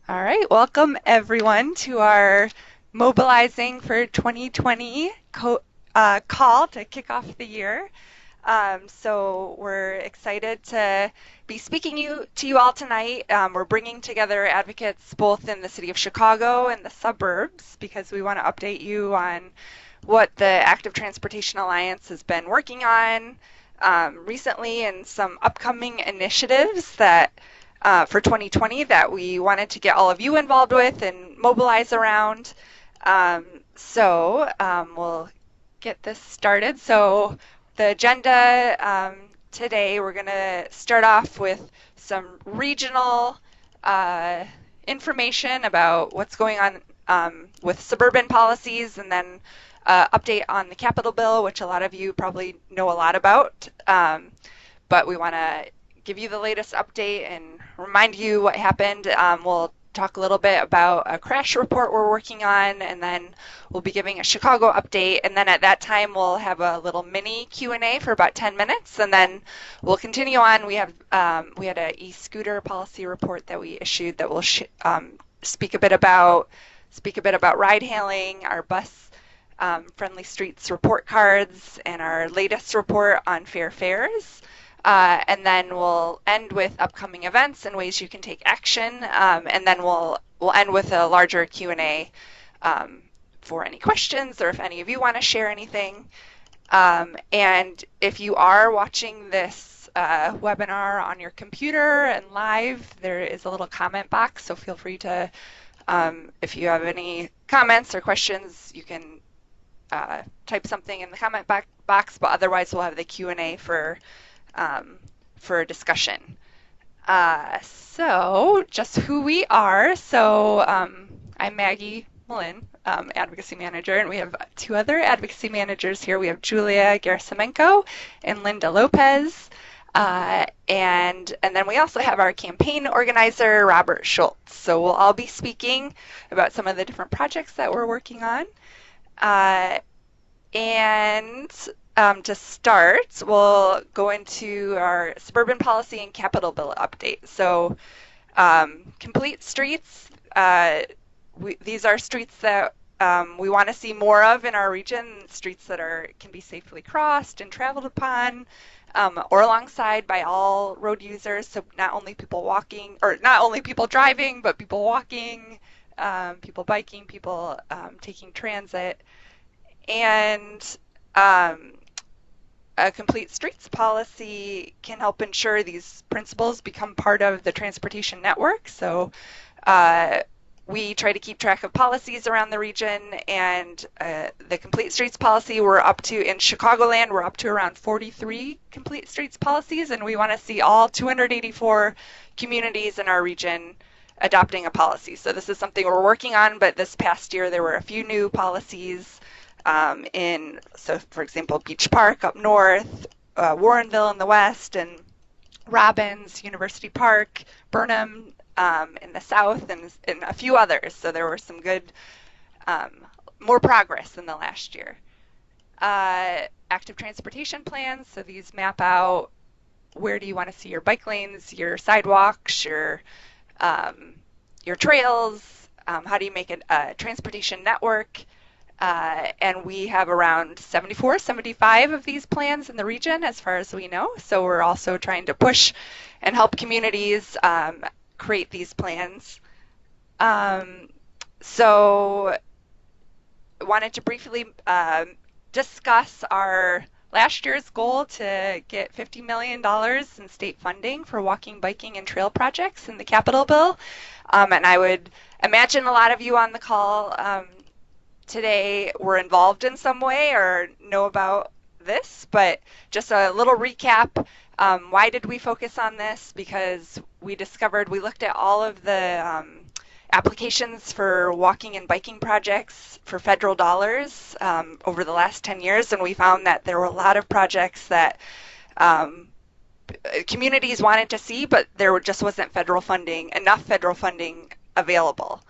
All right, welcome everyone to our Mobilizing for 2020 call to kick off the year. So we're excited to be speaking to you all tonight. We're bringing together advocates both in the city of Chicago and the suburbs because we want to update you on what the Active Transportation Alliance has been working on recently and some upcoming initiatives that for 2020 that we wanted to get all of you involved with and mobilize around. We'll get this started. So the agenda today, we're going to start off with some regional information about what's going on with suburban policies, and then update on the Capitol bill, which a lot of you probably know a lot about. But we want to give you the latest update and remind you what happened. We'll talk a little bit about a crash report we're working on, and then we'll be giving a Chicago update. And then at that time, we'll have a little mini Q&A for about 10 minutes, and then we'll continue on. We had an e-scooter policy report that we issued that will speak a bit about ride hailing, our bus friendly streets report cards, and our latest report on fair fares. And then we'll end with upcoming events and ways you can take action, and then we'll end with a larger Q&A for any questions or if any of you want to share anything. And if you are watching this webinar on your computer and live, there is a little comment box, so feel free to, if you have any comments or questions, you can type something in the comment box, but otherwise we'll have the Q&A for discussion. So just who we are. So I'm Maggie Mullen, Advocacy Manager, and we have two other Advocacy Managers here. We have Julia Gerasimenko and Linda Lopez. And then we also have our campaign organizer, Robert Schultz. So we'll all be speaking about some of the different projects that we're working on. To start, we'll go into our suburban policy and Capitol bill update. So complete streets, these are streets that we want to see more of in our region, streets that can be safely crossed and traveled upon, or alongside by all road users, so not only people walking, or not only people driving, but people walking, people biking, people taking transit. And a complete streets policy can help ensure these principles become part of the transportation network. So we try to keep track of policies around the region, and the complete streets policy, we're up to, in Chicagoland, we're up to around 43 complete streets policies, and we want to see all 284 communities in our region adopting a policy. So this is something we're working on, but this past year there were a few new policies so for example, Beach Park up north, Warrenville in the west, and Robbins, University Park, Burnham in the south, and a few others. So there were some good, more progress than the last year. Active transportation plans, so these map out where do you want to see your bike lanes, your sidewalks, your trails, how do you make a transportation network. And we have around 74, 75 of these plans in the region as far as we know. So we're also trying to push and help communities create these plans. So I wanted to briefly discuss our last year's goal to get $50 million in state funding for walking, biking, and trail projects in the Capitol bill. And I would imagine a lot of you on the call today were involved in some way or know about this, but just a little recap. Why did we focus on this? Because we looked at all of the applications for walking and biking projects for federal dollars over the last 10 years, and we found that there were a lot of projects that communities wanted to see, but there just wasn't enough federal funding available.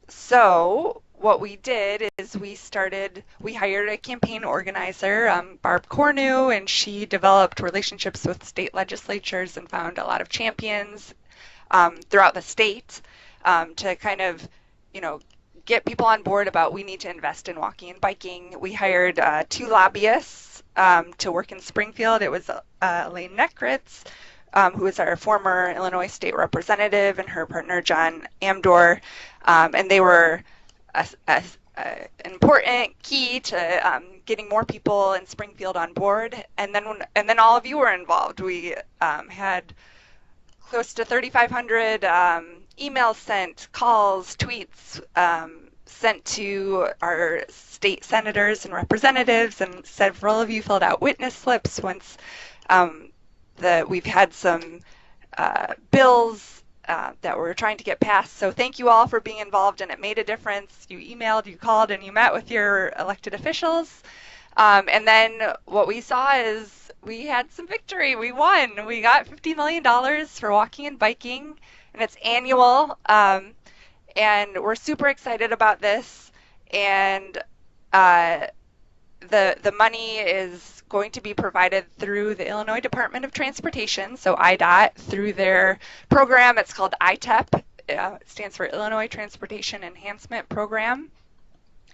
So what we did is we hired a campaign organizer, Barb Cornu, and she developed relationships with state legislatures and found a lot of champions throughout the state to kind of, you know, get people on board about we need to invest in walking and biking. We hired 2 lobbyists to work in Springfield. It was Elaine Neckritz, who is our former Illinois state representative, and her partner John Amdor, and they were an important key to getting more people in Springfield on board. And then all of you were involved. We had close to 3,500 emails sent, calls, tweets sent to our state senators and representatives, and several of you filled out witness slips once we've had some bills that we're trying to get passed. So thank you all for being involved, and it made a difference. You emailed, you called, and you met with your elected officials. And then what we saw is we had some victory. We won. We got $50 million for walking and biking, and it's annual. And we're super excited about this. And the money is going to be provided through the Illinois Department of Transportation, so IDOT, through their program. It's called ITEP. It stands for Illinois Transportation Enhancement Program.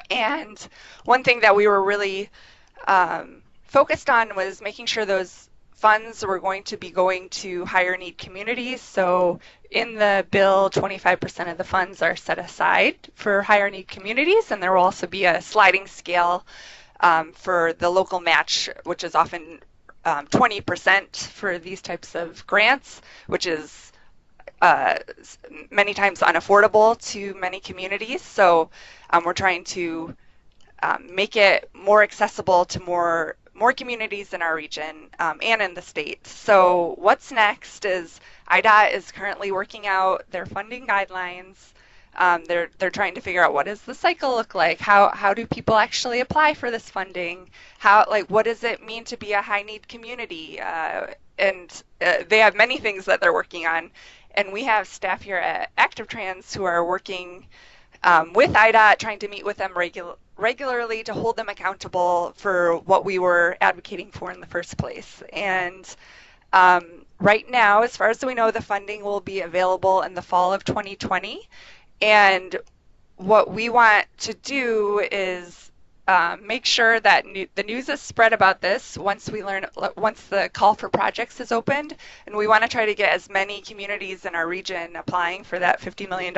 And one thing that we were really focused on was making sure those funds were going to be going to higher need communities. So in the bill, 25% of the funds are set aside for higher need communities, and there will also be a sliding scale for the local match, which is often 20% for these types of grants, which is many times unaffordable to many communities. So we're trying to make it more accessible to more communities in our region and in the state. So what's next is IDOT is currently working out their funding guidelines. They're trying to figure out what does the cycle look like? How do people actually apply for this funding? What does it mean to be a high need community? And they have many things that they're working on. And we have staff here at Active Trans who are working with IDOT, trying to meet with them regularly to hold them accountable for what we were advocating for in the first place. And right now, as far as we know, the funding will be available in the fall of 2020. And what we want to do is make sure that the news is spread about this once the call for projects is opened. And we want to try to get as many communities in our region applying for that $50 million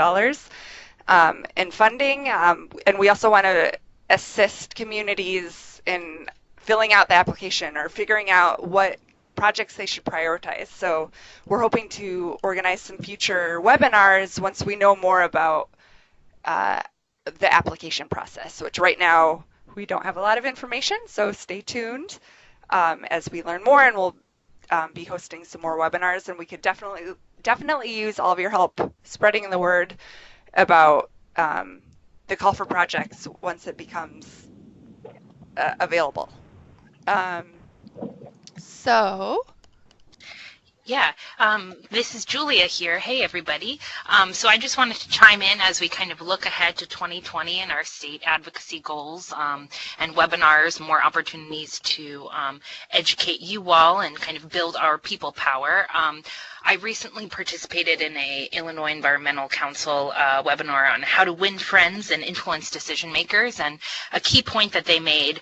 in funding. And we also want to assist communities in filling out the application or figuring out what projects they should prioritize. So we're hoping to organize some future webinars once we know more about the application process, which right now we don't have a lot of information, so stay tuned as we learn more, and we'll be hosting some more webinars, and we could definitely use all of your help spreading the word about the call for projects once it becomes available. Yeah, this is Julia here. Hey, everybody. So I just wanted to chime in as we kind of look ahead to 2020 and our state advocacy goals and webinars, more opportunities to educate you all and kind of build our people power. I recently participated in a Illinois Environmental Council webinar on how to win friends and influence decision makers, and a key point that they made,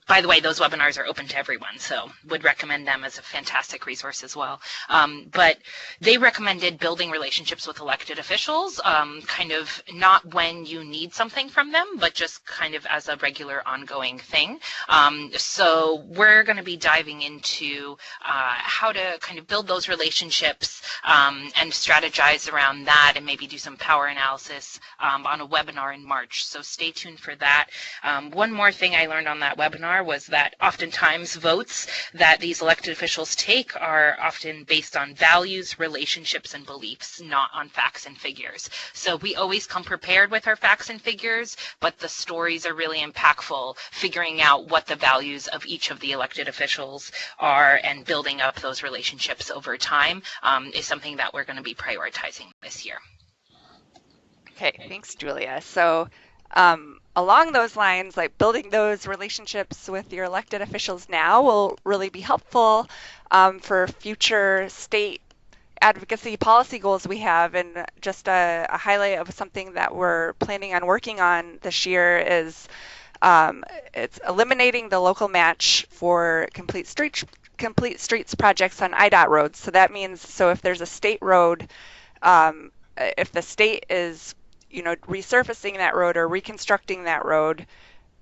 by the way, those webinars are open to everyone, so would recommend them as a fantastic resource as well. But they recommended building relationships with elected officials, kind of not when you need something from them, but just kind of as a regular ongoing thing. So we're going to be diving into how to kind of build those relationships and strategize around that, and maybe do some power analysis on a webinar in March. So stay tuned for that. One more thing I learned on that webinar was that oftentimes votes that these elected officials take are often based on values, relationships, and beliefs, not on facts and figures. So we always come prepared with our facts and figures, but the stories are really impactful, figuring out what the values of each of the elected officials are and building up those relationships over time is something that we're going to be prioritizing this year. Okay, thanks, Julia. So along those lines, like building those relationships with your elected officials now will really be helpful for future state advocacy policy goals we have, and just a highlight of something that we're planning on working on this year is it's eliminating the local match for complete streets projects on IDOT roads. So that means, so if there's a state road, if the state is, resurfacing that road or reconstructing that road,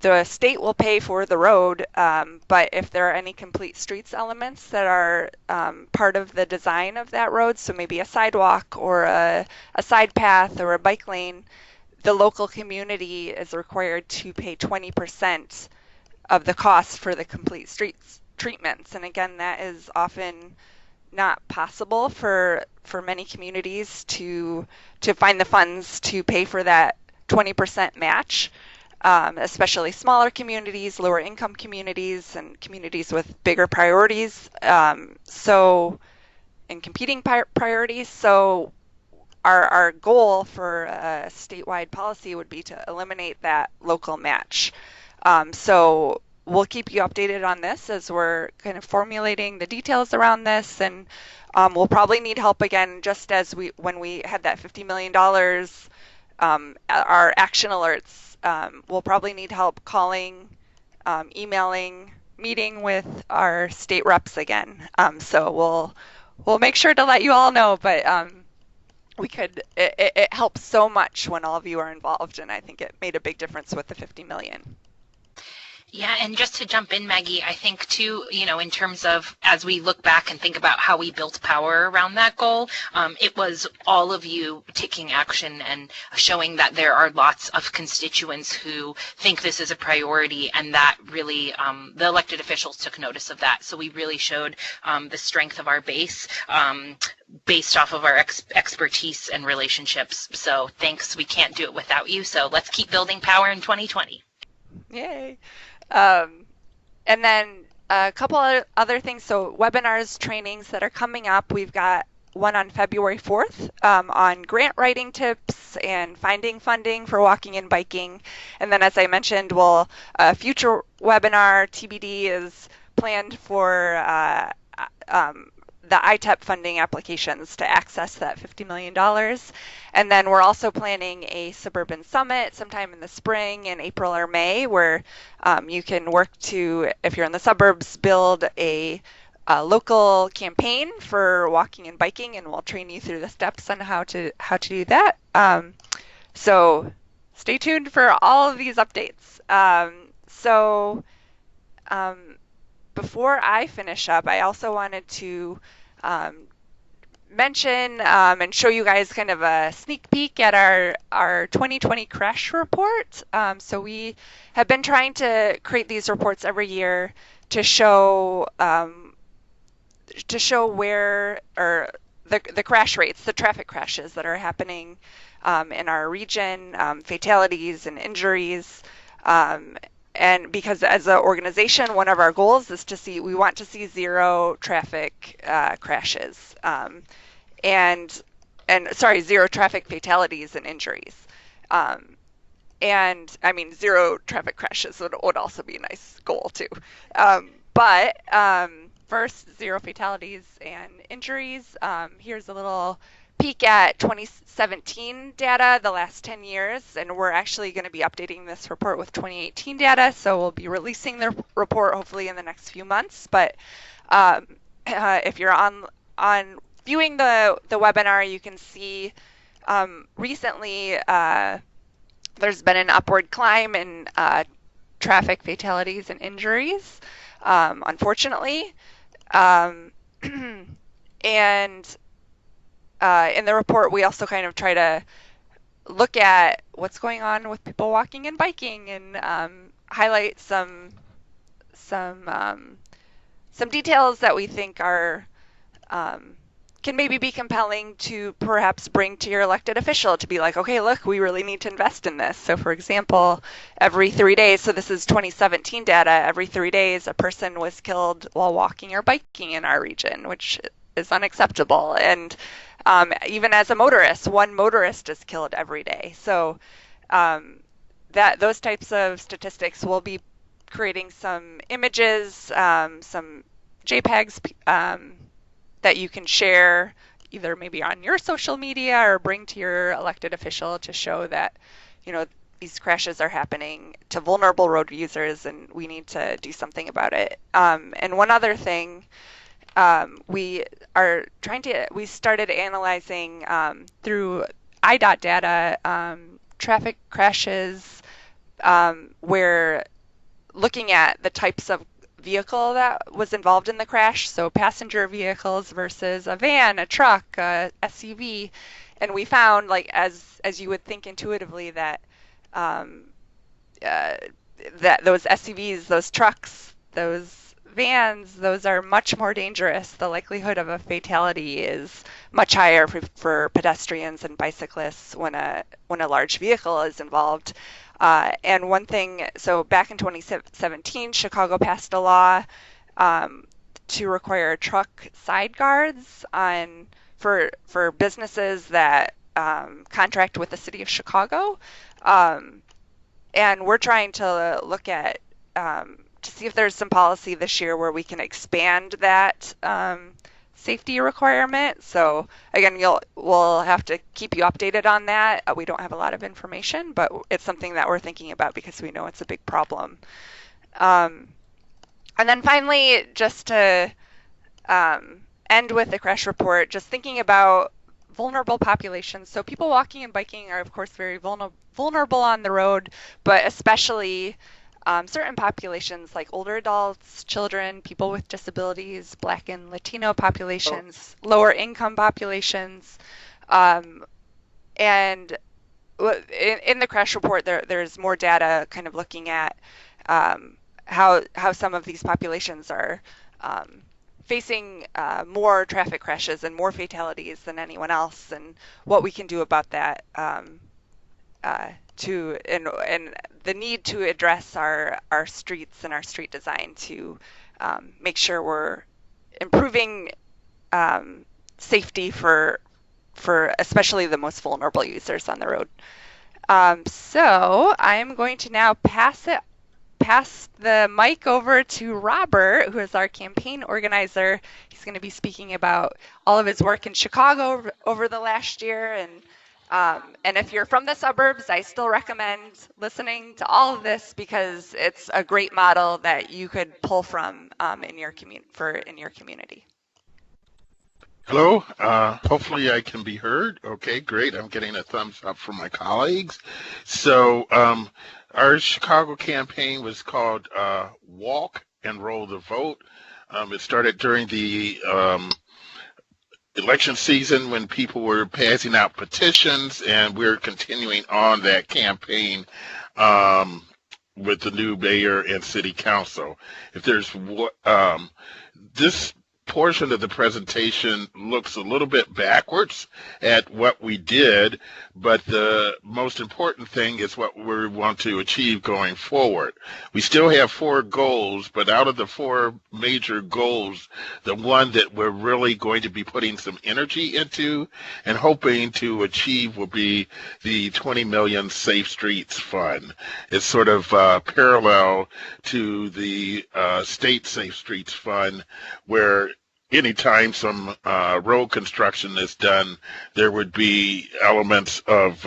the state will pay for the road, but if there are any complete streets elements that are part of the design of that road, so maybe a sidewalk or a side path or a bike lane, the local community is required to pay 20% of the cost for the complete streets treatments. And again, that is often not possible for many communities to find the funds to pay for that 20% match. Especially smaller communities, lower income communities, and communities with bigger priorities, and competing priorities. So our goal for a statewide policy would be to eliminate that local match. So we'll keep you updated on this as we're kind of formulating the details around this, and we'll probably need help again, just as when we had that $50 million, our action alerts. We'll probably need help calling, emailing, meeting with our state reps again. So we'll make sure to let you all know, but it helps so much when all of you are involved, and I think it made a big difference with the 50 million. Yeah, and just to jump in, Maggie, I think too, in terms of as we look back and think about how we built power around that goal, it was all of you taking action and showing that there are lots of constituents who think this is a priority, and that really the elected officials took notice of that. So we really showed the strength of our base based off of our expertise and relationships. So thanks. We can't do it without you. So let's keep building power in 2020. Yay. And then a couple of other things. So webinars, trainings that are coming up. We've got one on February 4th on grant writing tips and finding funding for walking and biking. And then, as I mentioned, a future webinar, TBD, is planned for the ITEP funding applications to access that $50 million. And then we're also planning a suburban summit sometime in the spring, in April or May, where you can work to, if you're in the suburbs, build a local campaign for walking and biking, and we'll train you through the steps on how to do that. So stay tuned for all of these updates. Before I finish up, I also wanted to mention and show you guys kind of a sneak peek at our 2020 crash report. So we have been trying to create these reports every year to show where, or the crash rates, the traffic crashes that are happening in our region, fatalities and injuries. And because as an organization, one of our goals is we want to see zero traffic crashes, zero traffic fatalities and injuries. And I mean, zero traffic crashes would also be a nice goal too. But first, zero fatalities and injuries. Here's a little peek at 2017 data, the last 10 years, and we're actually going to be updating this report with 2018 data, so we'll be releasing the report hopefully in the next few months. But if you're on viewing the webinar, you can see recently there's been an upward climb in traffic fatalities and injuries, unfortunately. And in the report, we also kind of try to look at what's going on with people walking and biking, and highlight some details that we think are can maybe be compelling to perhaps bring to your elected official to be like, okay, look, we really need to invest in this. So for example, every 3 days, so this is 2017 data, every 3 days a person was killed while walking or biking in our region, which is unacceptable. And even as a motorist, one motorist is killed every day. So those types of statistics, will be creating some images, some JPEGs that you can share either maybe on your social media or bring to your elected official to show that, these crashes are happening to vulnerable road users and we need to do something about it. And one other thing, we started analyzing through IDOT data traffic crashes. We're looking at the types of vehicle that was involved in the crash, so passenger vehicles versus a van, a truck, a SUV, and we found, like as you would think intuitively, that that those SUVs, those trucks, those vans, those are much more dangerous. The likelihood of a fatality is much higher for pedestrians and bicyclists when a large vehicle is involved. And one thing, so back in 2017, Chicago passed a law to require truck side guards for businesses that contract with the city of Chicago. And we're trying to look at to see if there's some policy this year where we can expand that safety requirement. So again, we'll have to keep you updated on that. We don't have a lot of information, but it's something that we're thinking about because we know it's a big problem. And then finally, just to end with the crash report, just thinking about vulnerable populations. So people walking and biking are, of course, very vulnerable on the road, but especially certain populations like older adults, children, people with disabilities, Black and Latino populations, lower income populations. And in the crash report, there's more data kind of looking at how some of these populations are facing more traffic crashes and more fatalities than anyone else, and what we can do about that. And the need to address our streets and our street design to make sure we're improving safety for especially the most vulnerable users on the road. So I'm going to now pass the mic over to Robert, who is our campaign organizer. He's going to be speaking about all of his work in Chicago over the last year. And if you're from the suburbs, I still recommend listening to all of this because it's a great model that you could pull from in your community. Hello. Hopefully I can be heard. Okay, great. I'm getting a thumbs up from my colleagues. So our Chicago campaign was called Walk and Roll the Vote. It started during the election season when people were passing out petitions, and we're continuing on that campaign with the new mayor and city council. If there's this portion of the presentation looks a little bit backwards at what we did, but the most important thing is what we want to achieve going forward. We still have 4 goals, but out of the 4 major goals, the one that we're really going to be putting some energy into and hoping to achieve will be the 20 million Safe Streets Fund. It's sort of parallel to the State Safe Streets Fund, where anytime some road construction is done, there would be elements of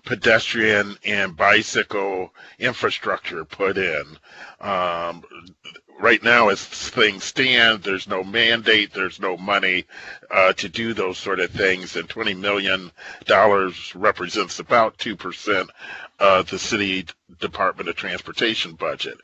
pedestrian and bicycle infrastructure put in. Right now, as things stand, there's no mandate, there's no money to do those sort of things, and $20 million represents about 2% of the City Department of Transportation budget.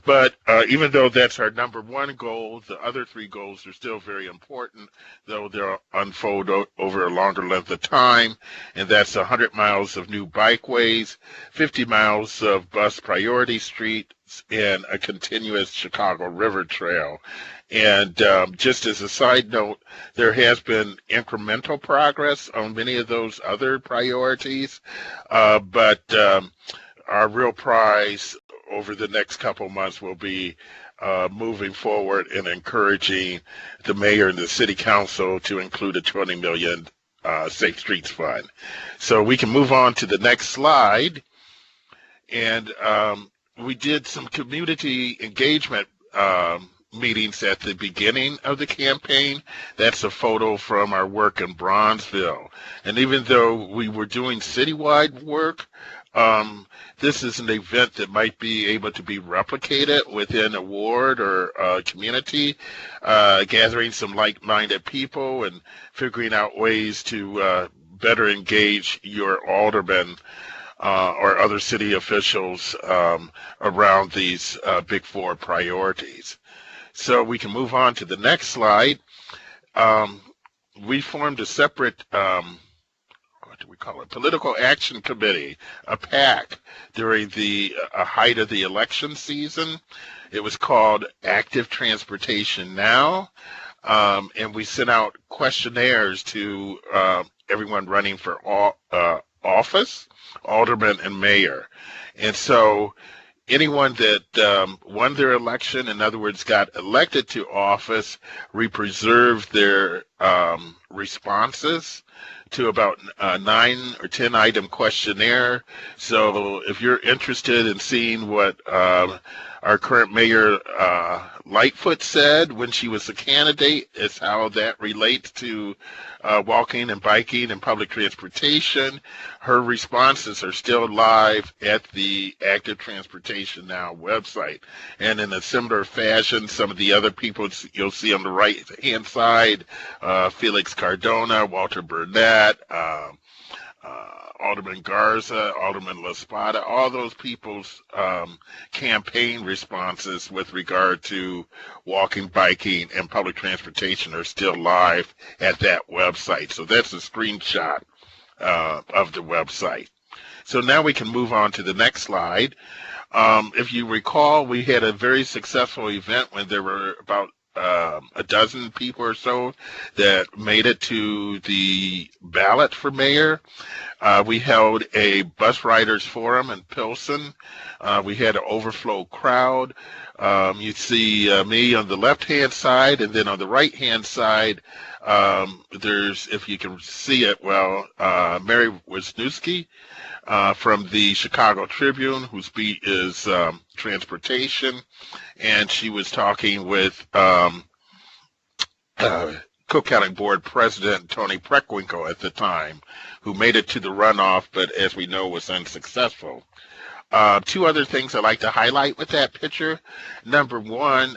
But even though that's our number 1 goal, the other 3 goals are still very important, though they'll unfold over a longer length of time, and that's 100 miles of new bikeways, 50 miles of bus priority streets, and a continuous Chicago River Trail. And just as a side note, there has been incremental progress on many of those other priorities, but our real prize over the next couple months will be moving forward and encouraging the mayor and the city council to include a 20 million Safe Streets Fund. So we can move on to the next slide. And we did some community engagement meetings at the beginning of the campaign. That's a photo from our work in Bronzeville. And even though we were doing citywide work, this is an event that might be able to be replicated within a ward or a community, gathering some like-minded people and figuring out ways to better engage your aldermen or other city officials around these big four priorities. So we can move on to the next slide. We formed a separate what do we call it? Political Action Committee, a PAC, during the height of the election season. It was called Active Transportation Now, and we sent out questionnaires to everyone running for office, alderman and mayor. And so anyone that won their election, in other words, got elected to office, we preserved their responses to about 9 or 10 item questionnaire. So if you're interested in seeing what our current mayor Lightfoot said when she was a candidate, is how that relates to walking and biking and public transportation. Her responses are still live at the Active Transportation Now website. And in a similar fashion, some of the other people you'll see on the right-hand side, Felix Cardona, Walter Burnett, Alderman Garza, Alderman La Spada, all those people's campaign responses with regard to walking, biking, and public transportation are still live at that website. So that's a screenshot of the website. So now we can move on to the next slide. If you recall, we had a very successful event when there were about a dozen people or so that made it to the ballot for mayor. We held a bus riders forum in Pilsen. We had an overflow crowd. You see me on the left-hand side, and then on the right-hand side, there's, if you can see it well, Mary Wisniewski from the Chicago Tribune, whose beat is transportation, and she was talking with Cook County Board President Tony Preckwinkle at the time, who made it to the runoff, but as we know was unsuccessful. Two other things I'd like to highlight with that picture. Number one,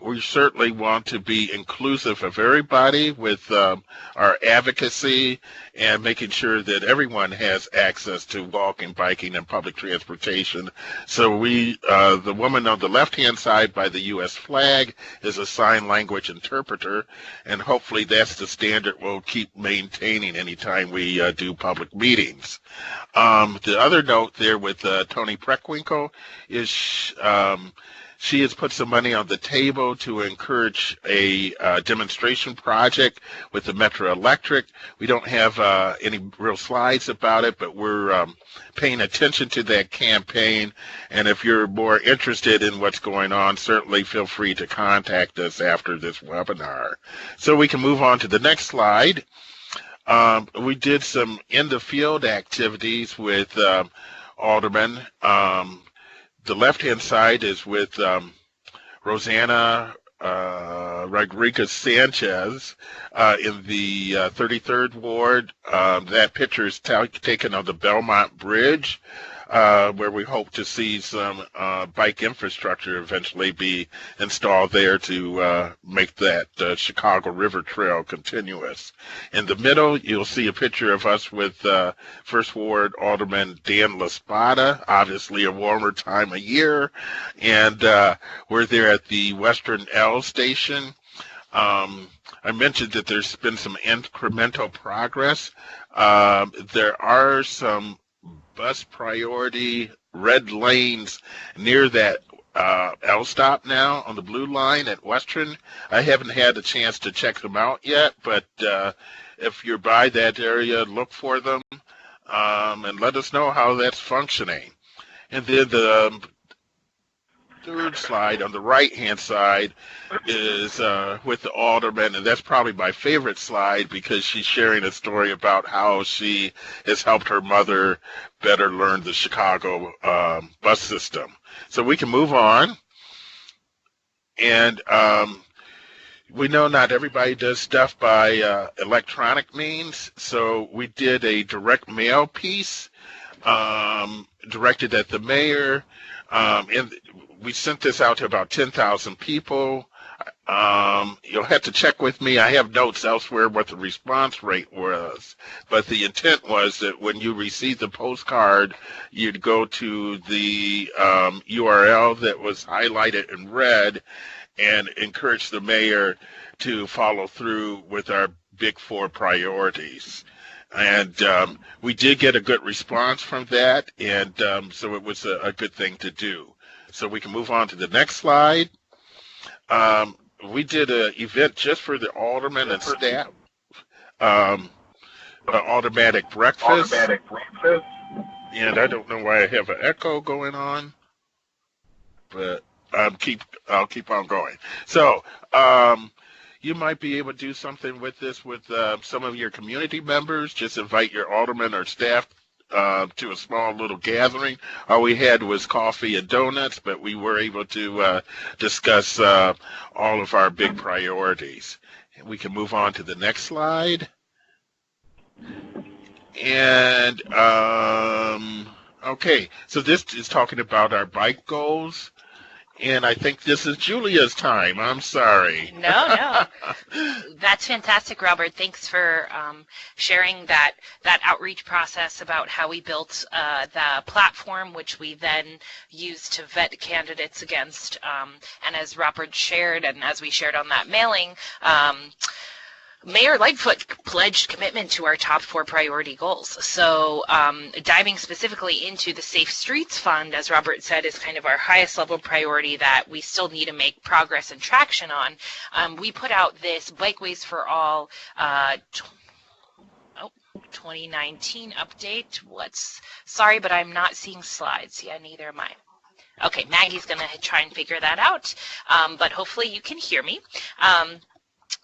we certainly want to be inclusive of everybody with our advocacy and making sure that everyone has access to walking, biking, and public transportation. So we, the woman on the left-hand side by the U.S. flag is a sign language interpreter, and hopefully that's the standard we'll keep maintaining anytime we do public meetings. The other note there with Tony Preckwinkle is she has put some money on the table to encourage a demonstration project with the Metro Electric. We don't have any real slides about it, but we're paying attention to that campaign. And if you're more interested in what's going on, certainly feel free to contact us after this webinar. So we can move on to the next slide. We did some in-the-field activities with aldermen. The left-hand side is with Rosanna Rodriguez Sanchez in the 33rd Ward. That picture is taken on the Belmont Bridge, where we hope to see some bike infrastructure eventually be installed there to make that Chicago River Trail continuous. In the middle, you'll see a picture of us with First Ward Alderman Dan La Spada, obviously a warmer time of year, and we're there at the Western L station. I mentioned that there's been some incremental progress. There are some bus priority red lanes near that L stop now on the blue line at Western. I haven't had a chance to check them out yet, but if you're by that area, look for them and let us know how that's functioning. And then the third slide on the right-hand side is with the alderman, and that's probably my favorite slide because she's sharing a story about how she has helped her mother better learn the Chicago bus system. So we can move on. And we know not everybody does stuff by electronic means, so we did a direct mail piece directed at the mayor, and we sent this out to about 10,000 people. You'll have to check with me. I have notes elsewhere what the response rate was, but the intent was that when you receive the postcard, you'd go to the URL that was highlighted in red and encourage the mayor to follow through with our big 4 priorities. And we did get a good response from that, and so it was a good thing to do. So we can move on to the next slide. We did an event just for the aldermen and staff, an Aldermanic breakfast. And I don't know why I have an echo going on, but I'll keep on going. So you might be able to do something with this with some of your community members. Just invite your aldermen or staff to a small little gathering. All we had was coffee and donuts, but we were able to discuss all of our big priorities. We can move on to the next slide. And okay, so this is talking about our bike goals. And I think this is Julia's time. I'm sorry. No. That's fantastic, Robert. Thanks for sharing that outreach process about how we built the platform, which we then used to vet candidates against. And as Robert shared, and as we shared on that mailing, Mayor Lightfoot pledged commitment to our top 4 priority goals. So diving specifically into the Safe Streets Fund, as Robert said, is kind of our highest level priority that we still need to make progress and traction on. We put out this Bikeways for All 2019 update. Sorry, but I'm not seeing slides. Yeah, neither am I. Okay, Maggie's going to try and figure that out, but hopefully you can hear me.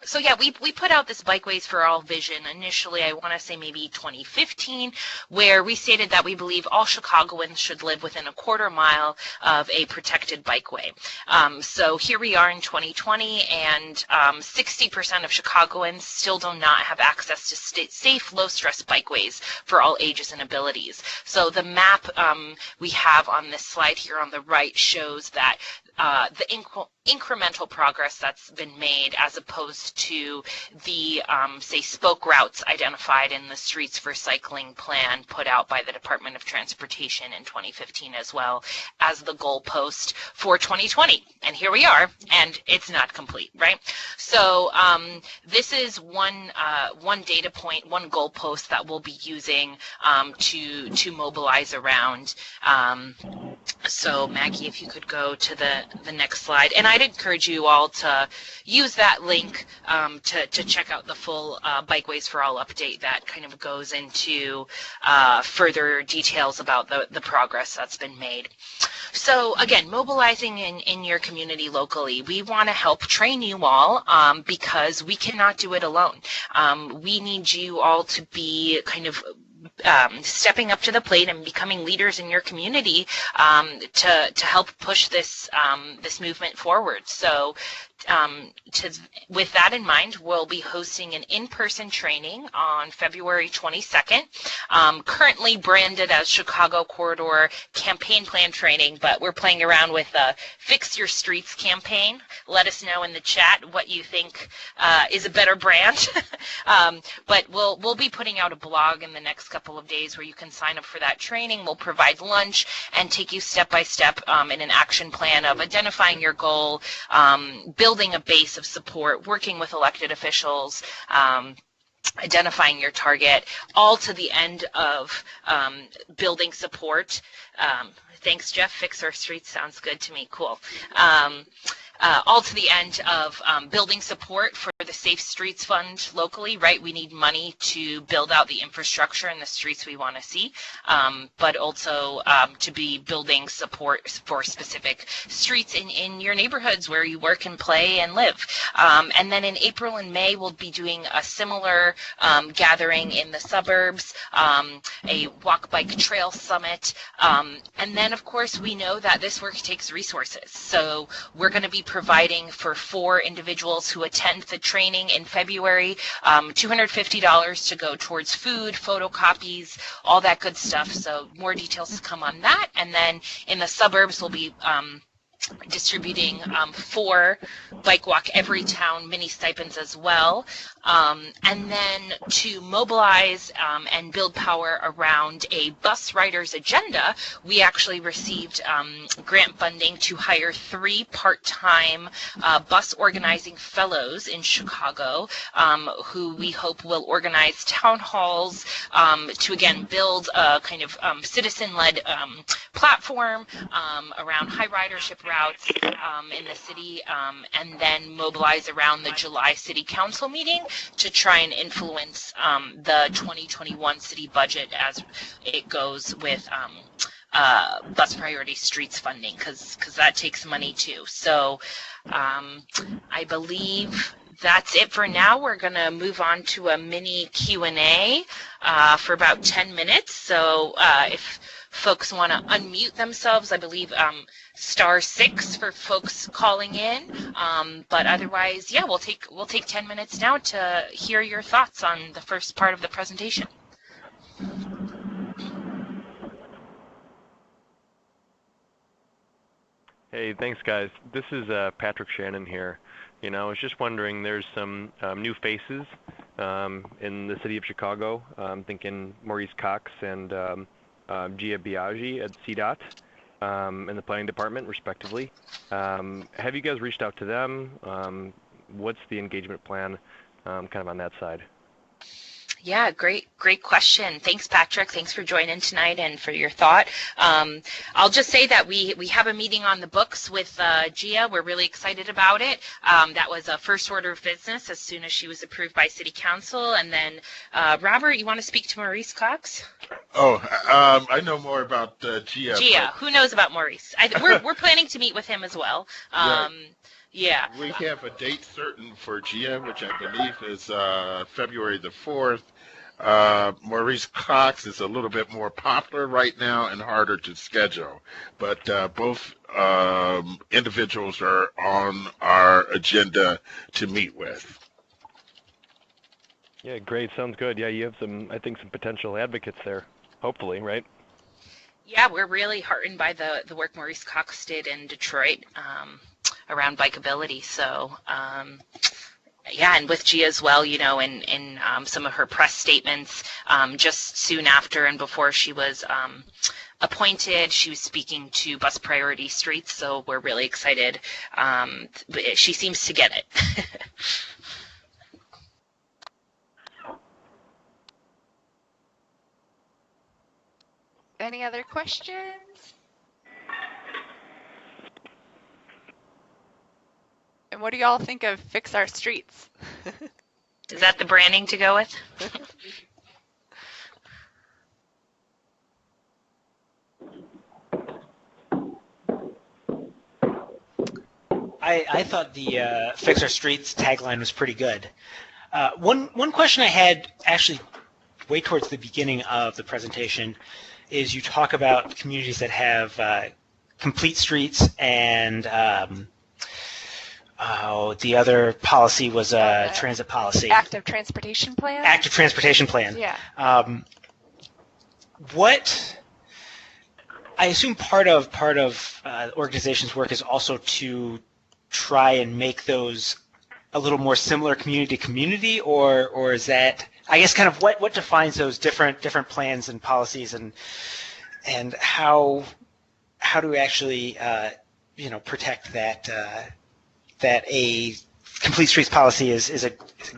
So yeah, we put out this Bikeways for All vision initially, I want to say maybe 2015, where we stated that we believe all Chicagoans should live within a quarter mile of a protected bikeway. So here we are in 2020, and 60% of Chicagoans still do not have access to safe, low-stress bikeways for all ages and abilities. So the map we have on this slide here on the right shows that the incremental progress that's been made as opposed to the, say, spoke routes identified in the Streets for Cycling plan put out by the Department of Transportation in 2015, as well as the goalpost for 2020. And here we are, and it's not complete, right? So this is one data point, one goalpost that we'll be using to mobilize around. So Maggie, if you could go to the next slide. And I'd encourage you all to use that link to check out the full Bikeways for All update that kind of goes into further details about the progress that's been made. So again, mobilizing in your community locally, we want to help train you all because we cannot do it alone. We need you all to be kind of stepping up to the plate and becoming leaders in your community to help push this this movement forward. So with that in mind, we'll be hosting an in-person training on February 22nd, currently branded as Chicago Corridor Campaign Plan Training, but we're playing around with the Fix Your Streets campaign. Let us know in the chat what you think is a better brand. But we'll be putting out a blog in the next couple of days where you can sign up for that training. We'll provide lunch and take you step by step in an action plan of identifying your goal, building a base of support, working with elected officials, identifying your target, all to the end of building support. Thanks, Jeff. Fix Our Streets sounds good to me. Cool. All to the end of building support for the Safe Streets Fund locally, right? We need money to build out the infrastructure and the streets we want to see, but also to be building support for specific streets in your neighborhoods where you work and play and live. And then in April and May, we'll be doing a similar gathering in the suburbs, a walk bike trail summit. And then, of course, we know that this work takes resources. So we're going to be providing for 4 individuals who attend the training in February, $250 to go towards food, photocopies, all that good stuff. So more details to come on that. And then in the suburbs, we'll be distributing 4 Bike Walk Every Town mini stipends as well. And then to mobilize and build power around a bus riders agenda, we actually received grant funding to hire 3 part-time bus organizing fellows in Chicago, who we hope will organize town halls to, again, build a kind of citizen-led platform around high ridership routes in the city, and then mobilize around the July City Council meeting to try and influence the 2021 city budget as it goes with bus priority streets funding, because that takes money too. So I believe that's it for now. We're going to move on to a mini Q&A for about 10 minutes. So if folks want to unmute themselves, I believe *6 for folks calling in. But otherwise, yeah, we'll take 10 minutes now to hear your thoughts on the first part of the presentation. Hey, thanks, guys. This is Patrick Shannon here. I was just wondering, there's some new faces in the city of Chicago. I'm thinking Maurice Cox and Gia Biaggi at CDOT in the planning department, respectively. Have you guys reached out to them? What's the engagement plan kind of on that side? Yeah, great question. Thanks, Patrick. Thanks for joining tonight and for your thought. I'll just say that we have a meeting on the books with Gia. We're really excited about it. That was a first order of business as soon as she was approved by City Council. And then, Robert, you want to speak to Maurice Cox? Oh, I know more about Gia. Gia, who knows about Maurice? We're planning to meet with him as well. Right. Yeah. We have a date certain for Gia, which I believe is February the 4th. Maurice Cox is a little bit more popular right now and harder to schedule, but both individuals are on our agenda to meet with. Yeah, great. Sounds good. Yeah, you have some potential advocates there, hopefully, right? Yeah, we're really heartened by the work Maurice Cox did in Detroit around bikeability. So, yeah, and with Gia as well, in some of her press statements, just soon after and before she was appointed, she was speaking to bus priority streets. So we're really excited. She seems to get it. Any other questions? And what do y'all think of Fix Our Streets? Is that the branding to go with? I thought the Fix Our Streets tagline was pretty good. One question I had actually way towards the beginning of the presentation is you talk about communities that have complete streets and the other policy was transit policy. Active transportation plan? Active transportation plan. Yeah. What I assume part of the organization's work is also to try and make those a little more similar community to community, or is that, I guess, kind of what defines those different plans and policies, and how do we actually protect that that a complete streets policy is a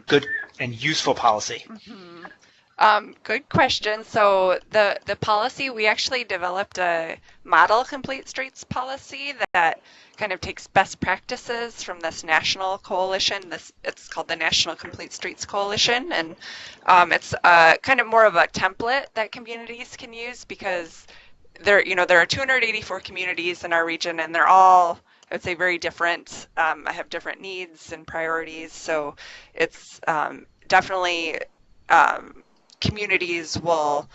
good and useful policy? Mm-hmm. Good question. So the policy, we actually developed a model complete streets policy that kind of takes best practices from this national coalition. It's called the National Complete Streets Coalition, and it's kind of more of a template that communities can use, because there are 284 communities in our region, and they're all, I would say, very different. I have different needs and priorities, so it's definitely communities will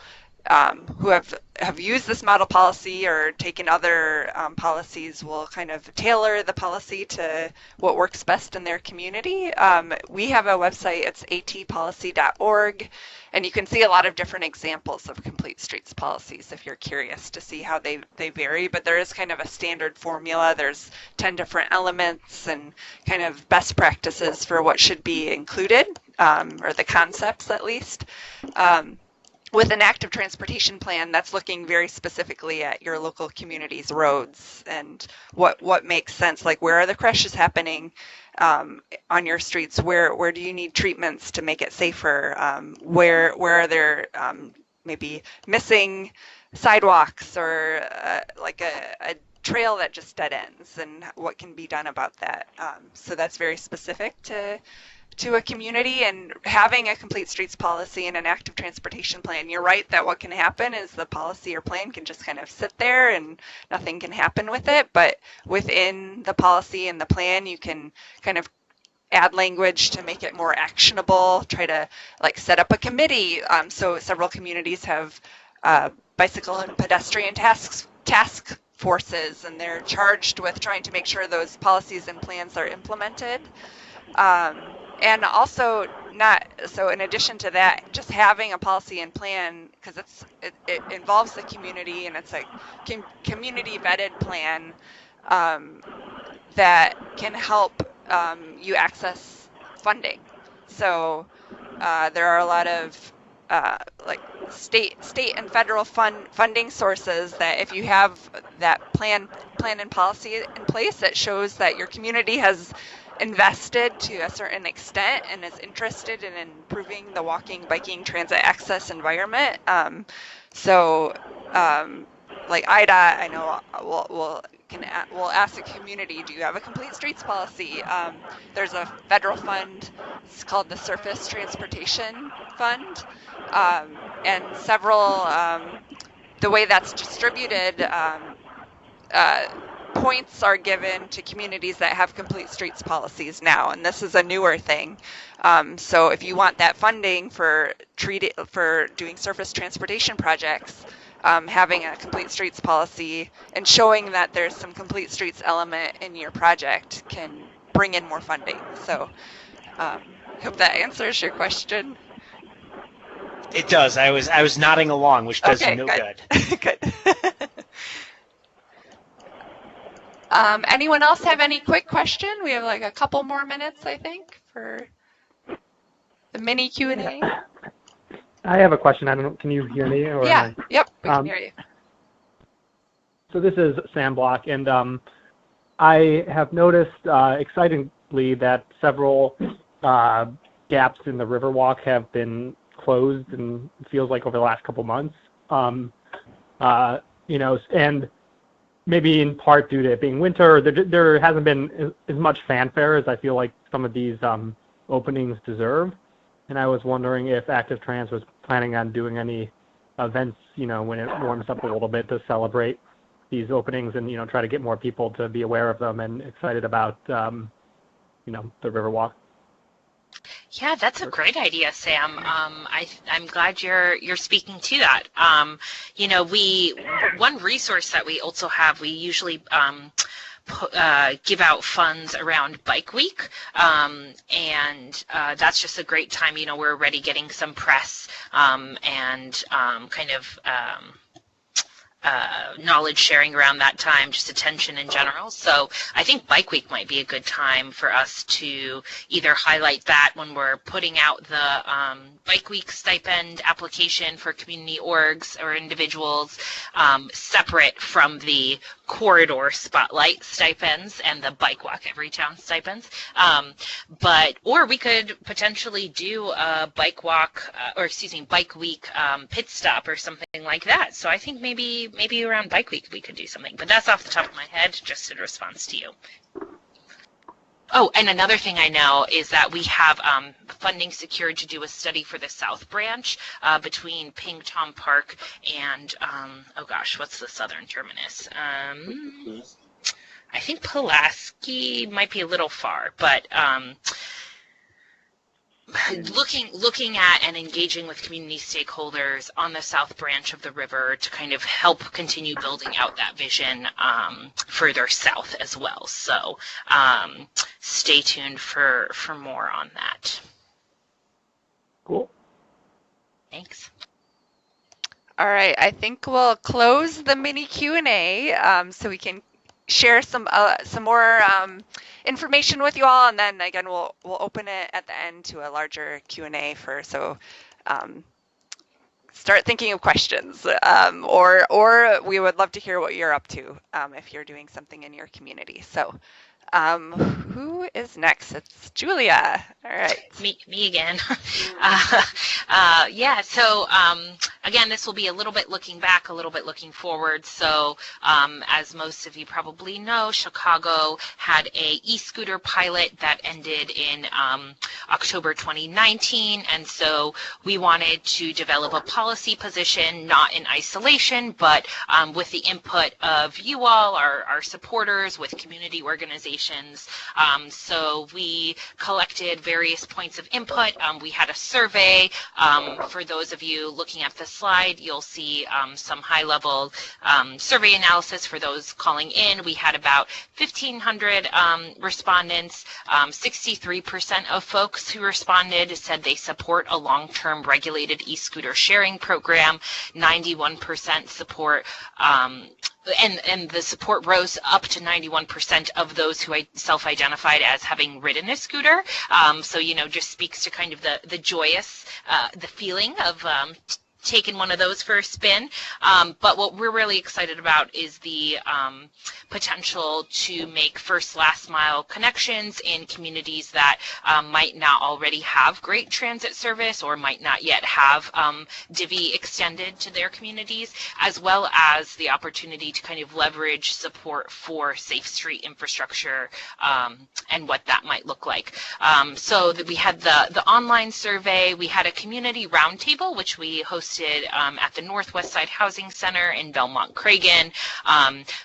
who have used this model policy or taken other policies will kind of tailor the policy to what works best in their community. We have a website, it's atpolicy.org, and you can see a lot of different examples of complete streets policies if you're curious to see how they vary, but there is kind of a standard formula. There's 10 different elements and kind of best practices for what should be included, or the concepts at least. With an active transportation plan, that's looking very specifically at your local community's roads and what makes sense. Like, where are the crashes happening on your streets? Where do you need treatments to make it safer? Where are there maybe missing sidewalks or like a trail that just dead ends, and what can be done about that? So that's very specific to a community, and having a complete streets policy and an active transportation plan. You're right that what can happen is the policy or plan can just kind of sit there and nothing can happen with it, but within the policy and the plan you can kind of add language to make it more actionable, try to like set up a committee. So several communities have bicycle and pedestrian task forces, and they're charged with trying to make sure those policies and plans are implemented. And also, in addition to that, just having a policy and plan, because it involves the community and it's a community vetted plan that can help you access funding. So there are a lot of like state and federal funding sources that if you have that plan and policy in place, it shows that your community has invested to a certain extent and is interested in improving the walking, biking, transit access environment. Like IDOT, I know we'll ask the community, do you have a complete streets policy? There's a federal fund, it's called the Surface Transportation Fund, and several, the way that's distributed, points are given to communities that have complete streets policies now, and this is a newer thing. So if you want that funding for doing surface transportation projects, having a complete streets policy and showing that there's some complete streets element in your project can bring in more funding. So hope that answers your question. It does. I was nodding along, which does okay, no good. Good. Anyone else have any quick question? We have like a couple more minutes, I think, for the mini Q&A. I have a question. I don't know. Can you hear me? Or yeah. Yep. We can hear you. So this is Sam Block, and I have noticed excitingly that several gaps in the Riverwalk have been closed, and it feels like over the last couple months. And maybe in part due to it being winter, there hasn't been as much fanfare as I feel like some of these openings deserve. And I was wondering if Active Trans was planning on doing any events, when it warms up a little bit, to celebrate these openings and, try to get more people to be aware of them and excited about, the Riverwalk. Yeah, that's a great idea, Sam. I'm glad you're speaking to that. One resource that we also have, we usually give out funds around Bike Week, and that's just a great time. We're already getting some press and kind of knowledge sharing around that time, just attention in general. So I think Bike Week might be a good time for us to either highlight that when we're putting out the Bike Week stipend application for community orgs or individuals, separate from the corridor spotlight stipends and the Bike Walk Every Town stipends. Or we could potentially do a Bike Week pit stop or something like that. So I think maybe around Bike Week we could do something, but that's off the top of my head, just in response to you. Oh, and another thing I know is that we have funding secured to do a study for the South Branch between Ping Tom Park and, what's the southern terminus? I think Pulaski might be a little far, but looking at and engaging with community stakeholders on the south branch of the river to kind of help continue building out that vision further south as well. So stay tuned for more on that. Cool. Thanks. All right, I think we'll close the mini Q&A so we can share some more information with you all, and then again we'll open it at the end to a larger Q&A start thinking of questions, or we would love to hear what you're up to if you're doing something in your community. So who is next? It's Julia. All right. Me again. Yeah, so again, this will be a little bit looking back, a little bit looking forward. So as most of you probably know, Chicago had a e-scooter pilot that ended in October 2019, and so we wanted to develop a policy position, not in isolation, but with the input of you all, our supporters, with community organizations. So we collected various points of input. We had a survey. For those of you looking at the slide, you'll see some high-level survey analysis for those calling in. We had about 1,500 respondents. 63% of folks who responded said they support a long-term regulated e-scooter sharing program. 91% support and the support rose up to 91% of those who self-identified as having ridden a scooter. So, just speaks to kind of the joyous, the feeling of taken one of those for a spin. But what we're really excited about is the potential to make first last mile connections in communities that might not already have great transit service or might not yet have divvy extended to their communities, as well as the opportunity to kind of leverage support for safe street infrastructure and what that might look like. So that we had the online survey, we had a community roundtable, which we hosted at the Northwest Side Housing Center in Belmont-Cragen.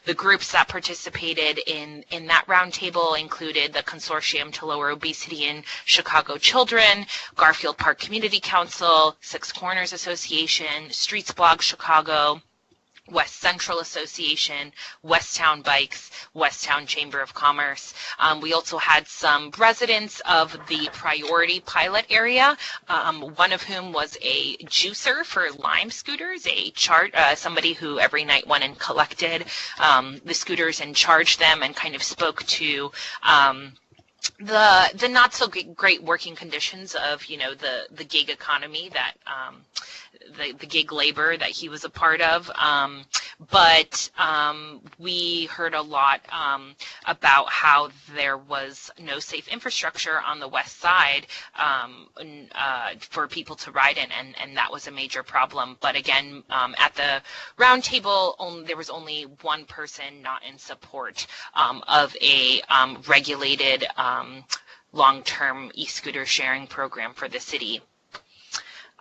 The groups that participated in that roundtable included the Consortium to Lower Obesity in Chicago Children, Garfield Park Community Council, Six Corners Association, Streets Blog Chicago, West Central Association, Westtown Bikes, Westtown Chamber of Commerce. We also had some residents of the priority pilot area, one of whom was a juicer for Lime scooters, somebody who every night went and collected the scooters and charged them and kind of spoke to the not so great working conditions of the gig economy that the gig labor that he was a part of, but we heard a lot about how there was no safe infrastructure on the west side for people to ride in, and that was a major problem. But again, at the roundtable, there was only one person not in support of a regulated long-term e-scooter sharing program for the city.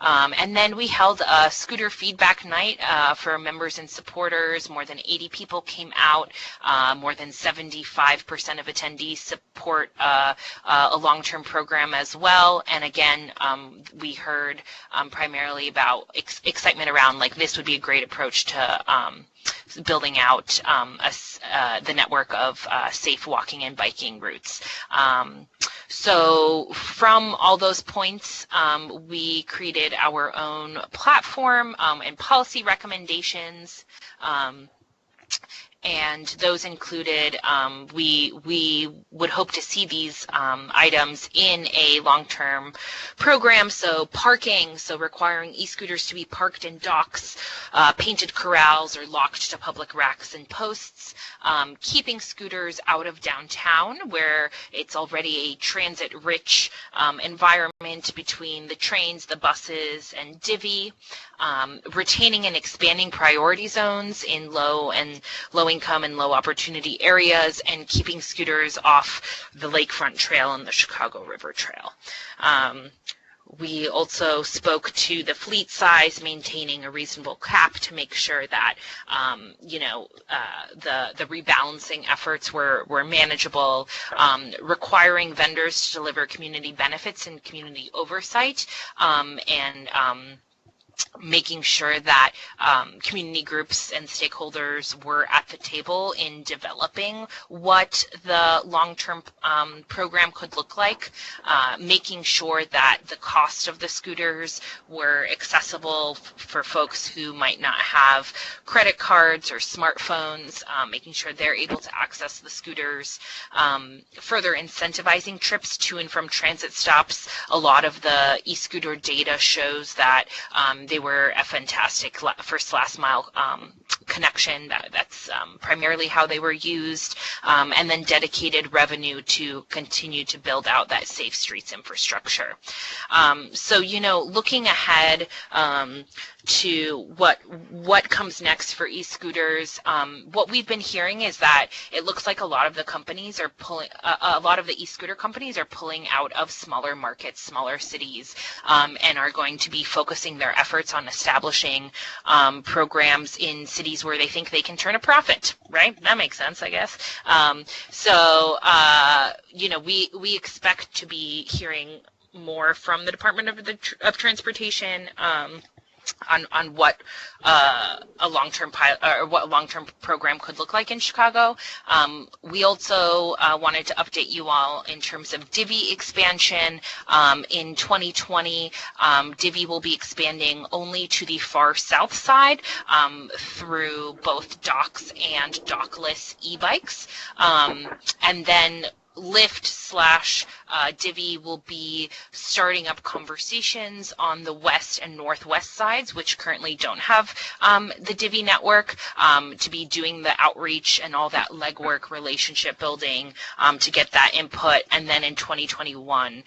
And then we held a scooter feedback night for members and supporters. More than 80 people came out. More than 75% of attendees support a long-term program as well. And again, we heard primarily about excitement around, like, this would be a great approach to building out the network of safe walking and biking routes. So from all those points, we created our own platform and policy recommendations. And those included, we would hope to see these items in a long-term program. So parking, so requiring e-scooters to be parked in docks, painted corrals, or locked to public racks and posts. Keeping scooters out of downtown, where it's already a transit-rich environment between the trains, the buses, and divvy. Retaining and expanding priority zones in low income and low opportunity areas, and keeping scooters off the Lakefront Trail and the Chicago River Trail. We also spoke to the fleet size, maintaining a reasonable cap to make sure that, the rebalancing efforts were manageable, requiring vendors to deliver community benefits and community oversight, and making sure that community groups and stakeholders were at the table in developing what the long-term program could look like, making sure that the cost of the scooters were accessible for folks who might not have credit cards or smartphones, making sure they're able to access the scooters, further incentivizing trips to and from transit stops. A lot of the e-scooter data shows that they were a fantastic first last mile connection. That's primarily how they were used, and then dedicated revenue to continue to build out that safe streets infrastructure. So, looking ahead to what comes next for e-scooters, what we've been hearing is that it looks like a lot of the companies are pulling, a lot of the e-scooter companies are pulling out of smaller markets, smaller cities, and are going to be focusing their efforts on establishing programs in cities where they think they can turn a profit, right? That makes sense, I guess. We expect to be hearing more from the Department of Transportation on what a long-term program could look like in Chicago. We also wanted to update you all in terms of Divvy expansion. In 2020, Divvy will be expanding only to the far south side through both docks and dockless e-bikes, and then Lyft / Divvy will be starting up conversations on the west and northwest sides, which currently don't have the Divvy network, to be doing the outreach and all that legwork, relationship building, to get that input. And then in 2021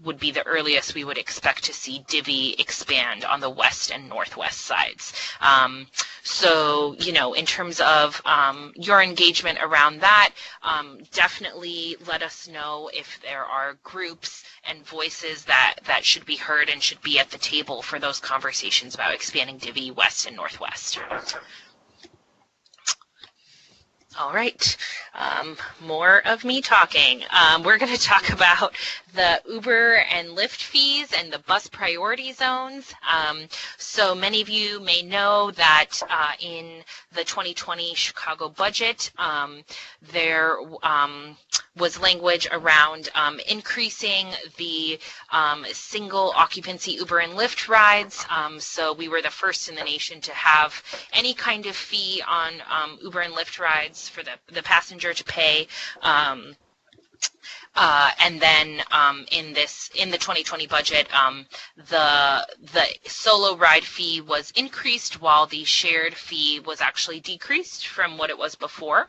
would be the earliest we would expect to see Divvy expand on the west and northwest sides. So, in terms of your engagement around that, definitely let us know if there are groups and voices that should be heard and should be at the table for those conversations about expanding Divvy west and northwest. All right, more of me talking. We're going to talk about the Uber and Lyft fees and the bus priority zones. So many of you may know that in the 2020 Chicago budget, there was language around increasing the single occupancy Uber and Lyft rides. So we were the first in the nation to have any kind of fee on Uber and Lyft rides for the passenger to pay. And then in the 2020 budget, the solo ride fee was increased while the shared fee was actually decreased from what it was before.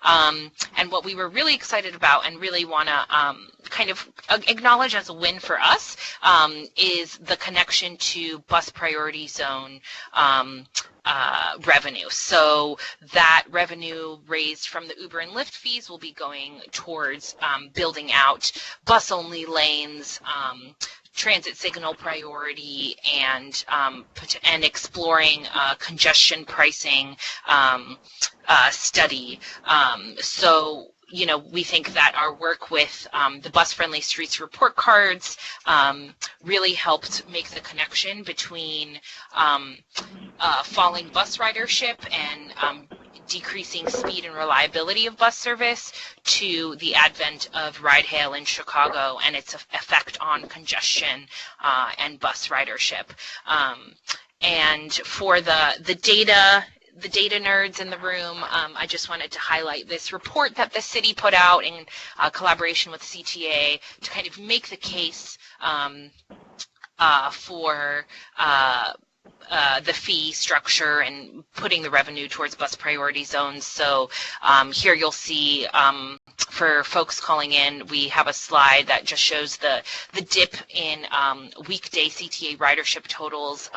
And what we were really excited about and really want to kind of acknowledge as a win for us is the connection to bus priority zone revenue. So that revenue raised from the Uber and Lyft fees will be going towards building out bus-only lanes, transit signal priority, and exploring congestion pricing study. So we think that our work with the Bus-Friendly Streets report cards really helped make the connection between falling bus ridership and decreasing speed and reliability of bus service to the advent of ride-hail in Chicago and its effect on congestion and bus ridership. And for the data nerds in the room, I just wanted to highlight this report that the city put out in collaboration with CTA to kind of make the case for the fee structure and putting the revenue towards bus priority zones. So here you'll see for folks calling in, we have a slide that just shows the dip in weekday CTA ridership totals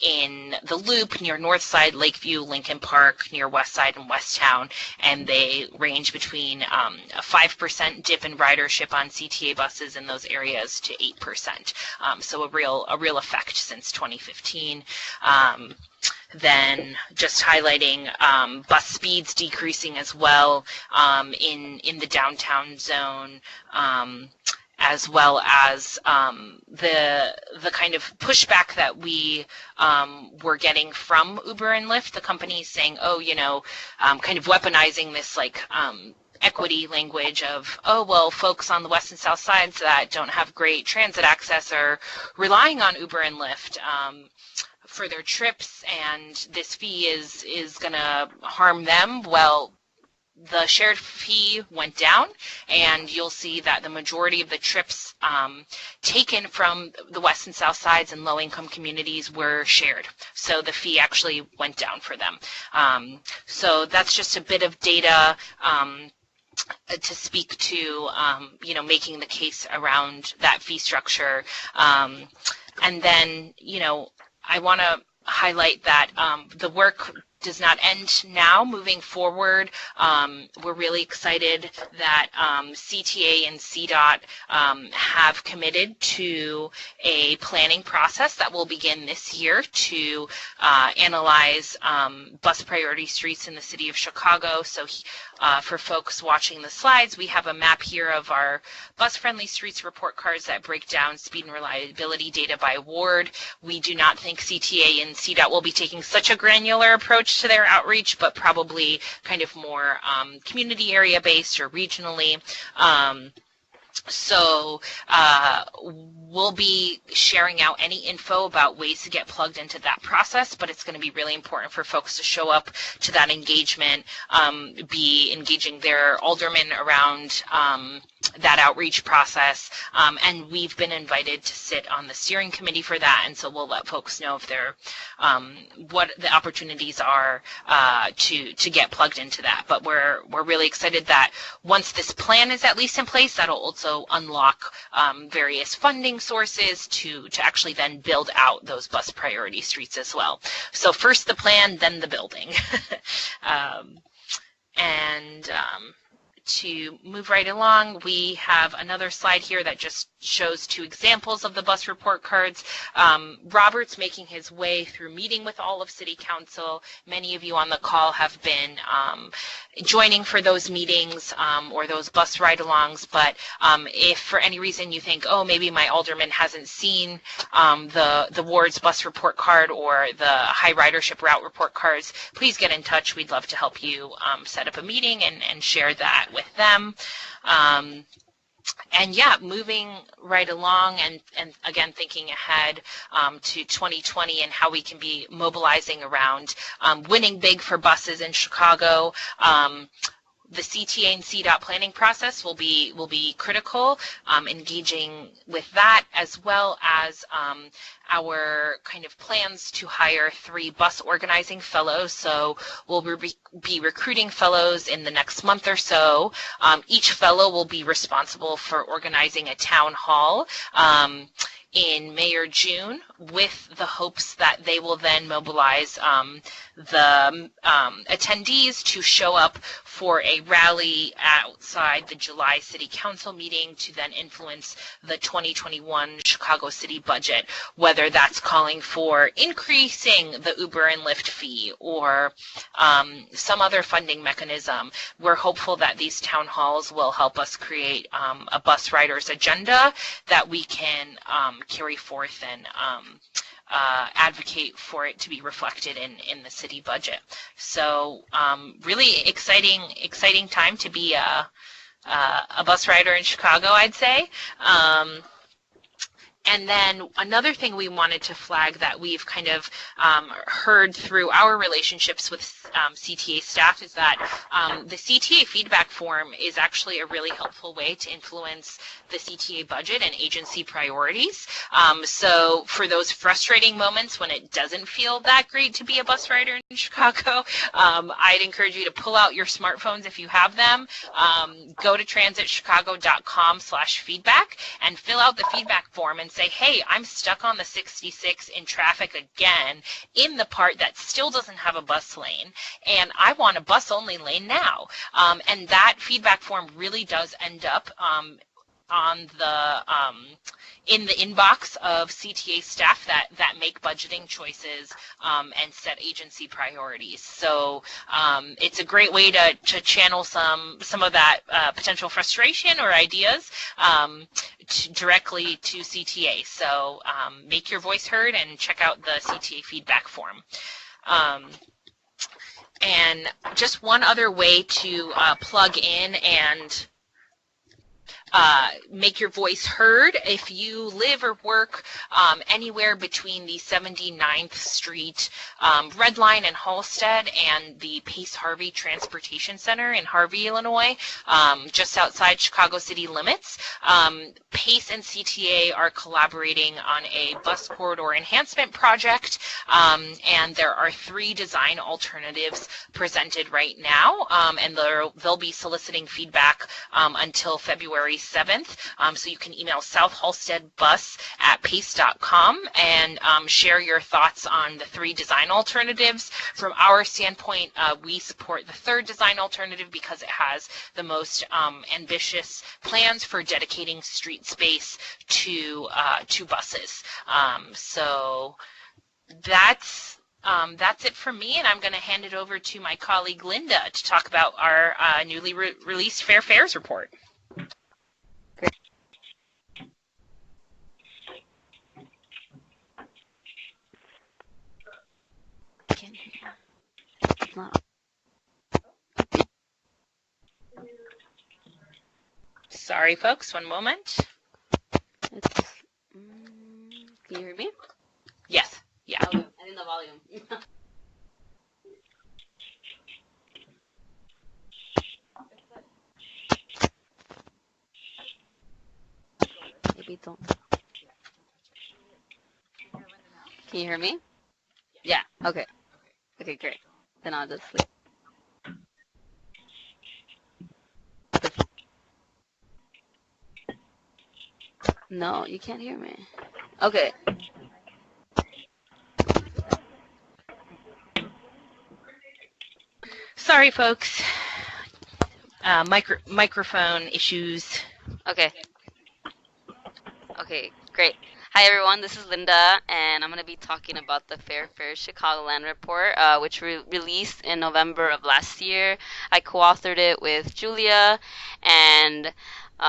in the Loop near Northside, Lakeview, Lincoln Park, near Westside and Westtown, and they range between a 5% dip in ridership on CTA buses in those areas to 8%. So a real effect since 2015. Then just highlighting bus speeds decreasing as well in the downtown zone, as well as the kind of pushback that we were getting from Uber and Lyft, the companies saying, oh, kind of weaponizing this like equity language of, oh, well, folks on the west and south sides that don't have great transit access are relying on Uber and Lyft for their trips, and this fee is going to harm them. Well, the shared fee went down, and you'll see that the majority of the trips taken from the west and south sides and low-income communities were shared. So the fee actually went down for them. So that's just a bit of data to speak to, making the case around that fee structure. And then, I want to highlight that the work does not end now. Moving forward, we're really excited that CTA and CDOT have committed to a planning process that will begin this year to analyze bus priority streets in the city of Chicago. So for folks watching the slides, we have a map here of our bus-friendly streets report cards that break down speed and reliability data by ward. We do not think CTA and CDOT will be taking such a granular approach to their outreach, but probably kind of more community area based or regionally. So we'll be sharing out any info about ways to get plugged into that process, but it's going to be really important for folks to show up to that engagement, be engaging their aldermen around that outreach process, and we've been invited to sit on the steering committee for that, and so we'll let folks know if they're what the opportunities are to get plugged into that. But we're really excited that once this plan is at least in place, that'll also unlock various funding sources to actually then build out those bus priority streets as well. So first the plan, then the building. To move right along, we have another slide here that just shows two examples of the bus report cards. Robert's making his way through meeting with all of City Council. Many of you on the call have been joining for those meetings or those bus ride-alongs, but if for any reason you think, oh, maybe my alderman hasn't seen the ward's bus report card or the high ridership route report cards, please get in touch. We'd love to help you set up a meeting and share that with them. And yeah, moving right along and again thinking ahead to 2020 and how we can be mobilizing around winning big for buses in Chicago. The CTA and CDOT planning process will be critical, engaging with that, as well as our kind of plans to hire 3 bus organizing fellows. So we'll be recruiting fellows in the next month or so. Each fellow will be responsible for organizing a town hall in May or June, with the hopes that they will then mobilize the attendees to show up for a rally outside the July City Council meeting to then influence the 2021 Chicago City budget, whether that's calling for increasing the Uber and Lyft fee or some other funding mechanism. We're hopeful that these town halls will help us create a bus riders agenda that we can carry forth and advocate for it to be reflected in the city budget. So really exciting time to be a bus rider in Chicago, I'd say. And then another thing we wanted to flag that we've kind of heard through our relationships with CTA staff is that the CTA feedback form is actually a really helpful way to influence the CTA budget and agency priorities. So for those frustrating moments when it doesn't feel that great to be a bus rider in Chicago, I'd encourage you to pull out your smartphones if you have them, go to transitchicago.com/feedback and fill out the feedback form and say, hey, I'm stuck on the 66 in traffic again in the part that still doesn't have a bus lane, and I want a bus only lane now. And that feedback form really does end up on the in the inbox of CTA staff that make budgeting choices and set agency priorities. So it's a great way to channel some of that potential frustration or ideas directly to CTA. So make your voice heard and check out the CTA feedback form. And just one other way to plug in and make your voice heard. If you live or work anywhere between the 79th Street Red Line in HALSTED and the Pace Harvey Transportation Center in Harvey, Illinois, just outside Chicago city limits, Pace and CTA are collaborating on a bus corridor enhancement project, and there are 3 design alternatives presented right now, and they'll be soliciting feedback until February 7th, so you can email southhalstedbus@pace.com and share your thoughts on the 3 design alternatives. From our standpoint, we support the 3rd design alternative because it has the most ambitious plans for dedicating street space to buses. So that's it for me, and I'm going to hand it over to my colleague Linda to talk about our newly released Fair Fares report. Sorry, folks, one moment. Can you hear me? Yes. Yeah. Okay. I think the volume. Maybe don't. Can you hear me? Yeah. Okay. Okay, great. Then I'll just sleep. No, you can't hear me. Okay. Sorry, folks. Microphone issues. Okay. Okay, great. Hi, everyone. This is Linda, and I'm going to be talking about the Fair Fares Chicagoland report, which we released in November of last year. I co-authored it with Julia, and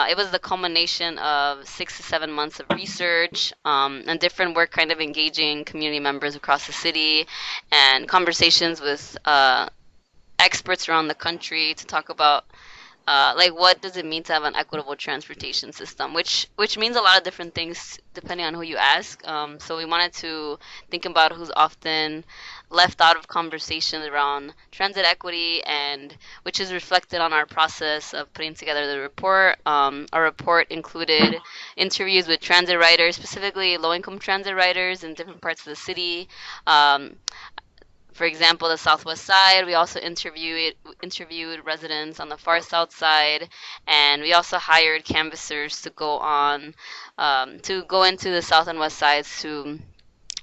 it was the culmination of 6 to 7 months of research and different work kind of engaging community members across the city and conversations with experts around the country to talk about like what does it mean to have an equitable transportation system, which means a lot of different things depending on who you ask. So we wanted to think about who's often left out of conversations around transit equity, and which is reflected on our process of putting together the report. Our report included interviews with transit riders, specifically low-income transit riders in different parts of the city. For example, the Southwest Side. We also interviewed residents on the far South Side, and we also hired canvassers to go into the South and West Sides to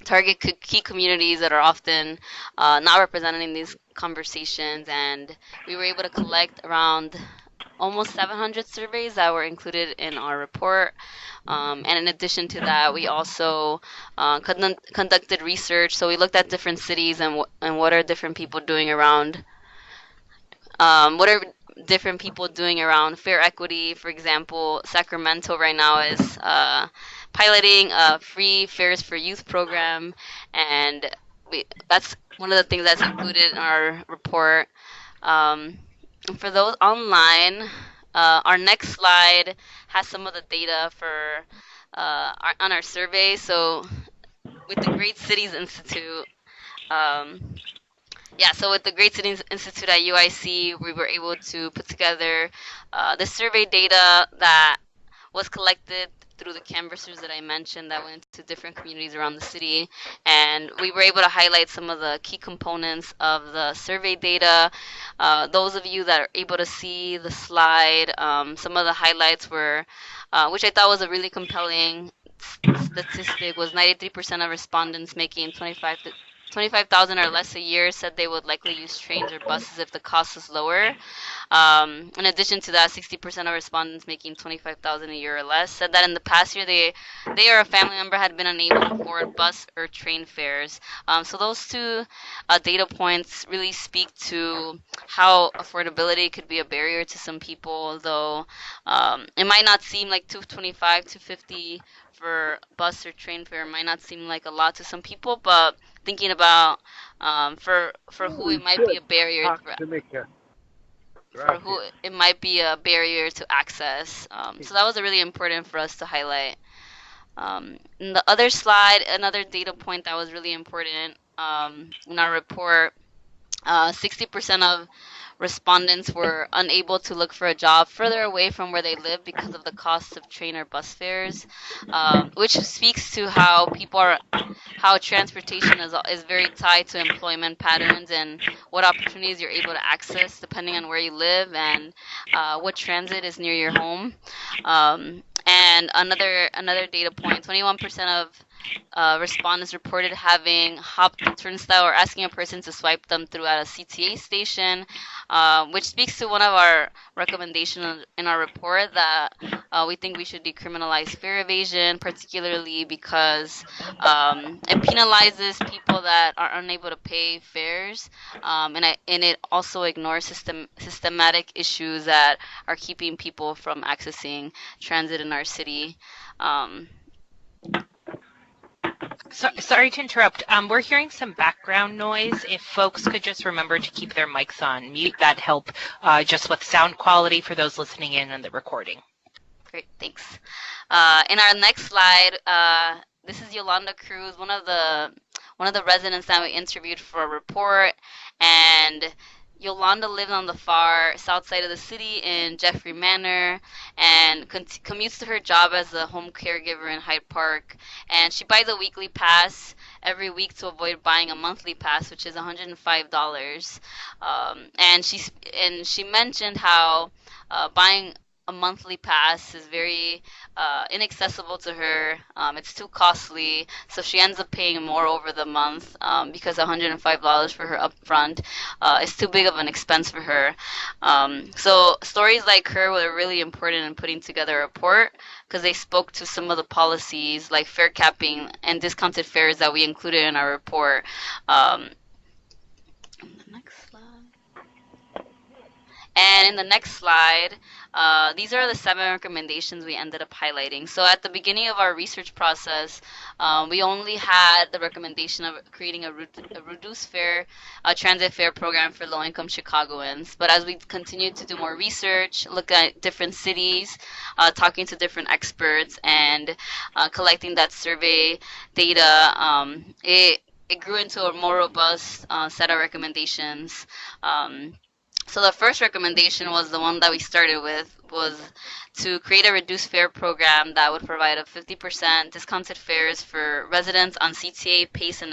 target key communities that are often not represented in these conversations. And we were able to collect around almost 700 surveys that were included in our report. And in addition to that, we also conducted research. So we looked at different cities and what are different people doing around fare equity. For example, Sacramento right now is piloting a free fares for youth program, and that's one of the things that's included in our report. For those online, our next slide has some of the data for on our survey. So with the Great Cities Institute, um, so with the Great Cities Institute at UIC, we were able to put together the survey data that was collected through the canvassers that I mentioned that went to different communities around the city. And we were able to highlight some of the key components of the survey data. Those of you that are able to see the slide, some of the highlights were, which I thought was a really compelling statistic, was 93% of respondents making 25,000 or less a year said they would likely use trains or buses if the cost is lower. In addition to that, 60% of respondents making 25,000 a year or less said that in the past year they or a family member had been unable to afford bus or train fares. So those two data points really speak to how affordability could be a barrier to some people, though it might not seem like 225, 250 for bus or train fare might not seem like a lot to some people, but thinking about for who it might be a barrier for who it might be a barrier to access. So that was really important for us to highlight. In the other slide, another data point that was really important in our report, 60% of respondents were unable to look for a job further away from where they live because of the cost of train or bus fares, which speaks to how transportation is very tied to employment patterns and what opportunities you're able to access depending on where you live and what transit is near your home. And another data point, 21% of respondents reported having hopped the turnstile or asking a person to swipe them through at a CTA station, which speaks to one of our recommendations in our report that we think we should decriminalize fare evasion, particularly because it penalizes people that are unable to pay fares, and it also ignores systematic issues that are keeping people from accessing transit in our city. Sorry to interrupt. We're hearing some background noise. If folks could just remember to keep their mics on mute, that'd help just with sound quality for those listening in on the recording. Great, thanks. In our next slide, this is Yolanda Cruz, one of the residents that we interviewed for a report, and Yolanda lived on the far south side of the city in Jeffrey Manor and commutes to her job as a home caregiver in Hyde Park. And she buys a weekly pass every week to avoid buying a monthly pass, which is $105. And she mentioned how buying a monthly pass is very inaccessible to her. It's too costly, so she ends up paying more over the month because $105 for her upfront is too big of an expense for her. So stories like her were really important in putting together a report because they spoke to some of the policies like fare capping and discounted fares that we included in our report. And in the next slide, these are the 7 recommendations we ended up highlighting. So at the beginning of our research process, we only had the recommendation of creating a reduced fare transit fare program for low-income Chicagoans. But as we continued to do more research, look at different cities, talking to different experts, and collecting that survey data, it grew into a more robust set of recommendations. So the first recommendation was the one that we started with, was to create a reduced fare program that would provide a 50% discounted fares for residents on CTA, Pace, and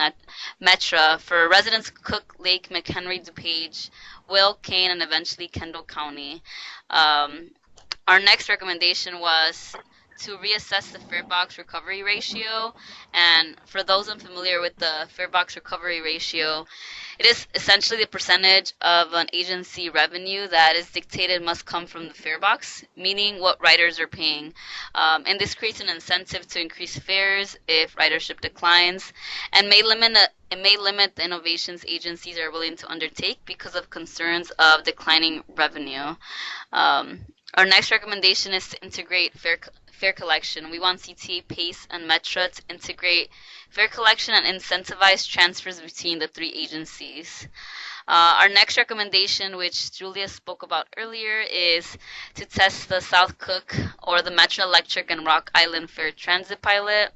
Metra for residents Cook, Lake, McHenry, DuPage, Will, Kane, and eventually Kendall County. Our next recommendation was to reassess the fare box recovery ratio. And for those unfamiliar with the fare box recovery ratio, it is essentially the percentage of an agency revenue that is dictated must come from the fare box, meaning what riders are paying. And this creates an incentive to increase fares if ridership declines, and may limit the innovations agencies are willing to undertake because of concerns of declining revenue. Our next recommendation is to integrate fare collection. We want CTA, Pace, and Metra to integrate fare collection and incentivize transfers between the 3 agencies. Our next recommendation, which Julia spoke about earlier, is to test the South Cook or the Metro Electric and Rock Island Fair Transit pilot.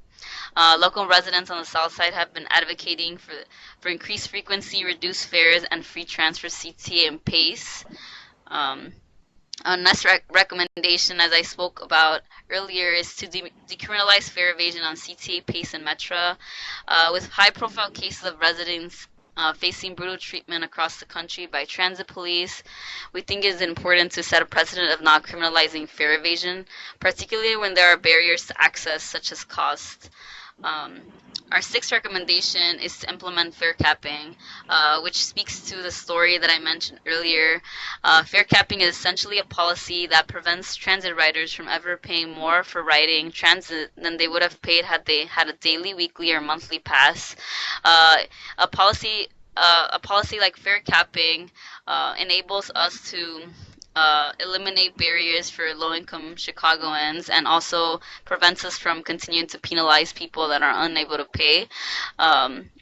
Local residents on the south side have been advocating for increased frequency, reduced fares, and free transfer CTA and PACE. Our next recommendation, as I spoke about earlier, is to decriminalize fare evasion on CTA, PACE, and Metro. With high-profile cases of residents facing brutal treatment across the country by transit police, we think it is important to set a precedent of not criminalizing fare evasion, particularly when there are barriers to access such as cost. Our sixth recommendation is to implement fare capping, which speaks to the story that I mentioned earlier. Fare capping is essentially a policy that prevents transit riders from ever paying more for riding transit than they would have paid had they had a daily, weekly, or monthly pass. A policy like fare capping enables us to eliminate barriers for low-income Chicagoans and also prevents us from continuing to penalize people that are unable to pay.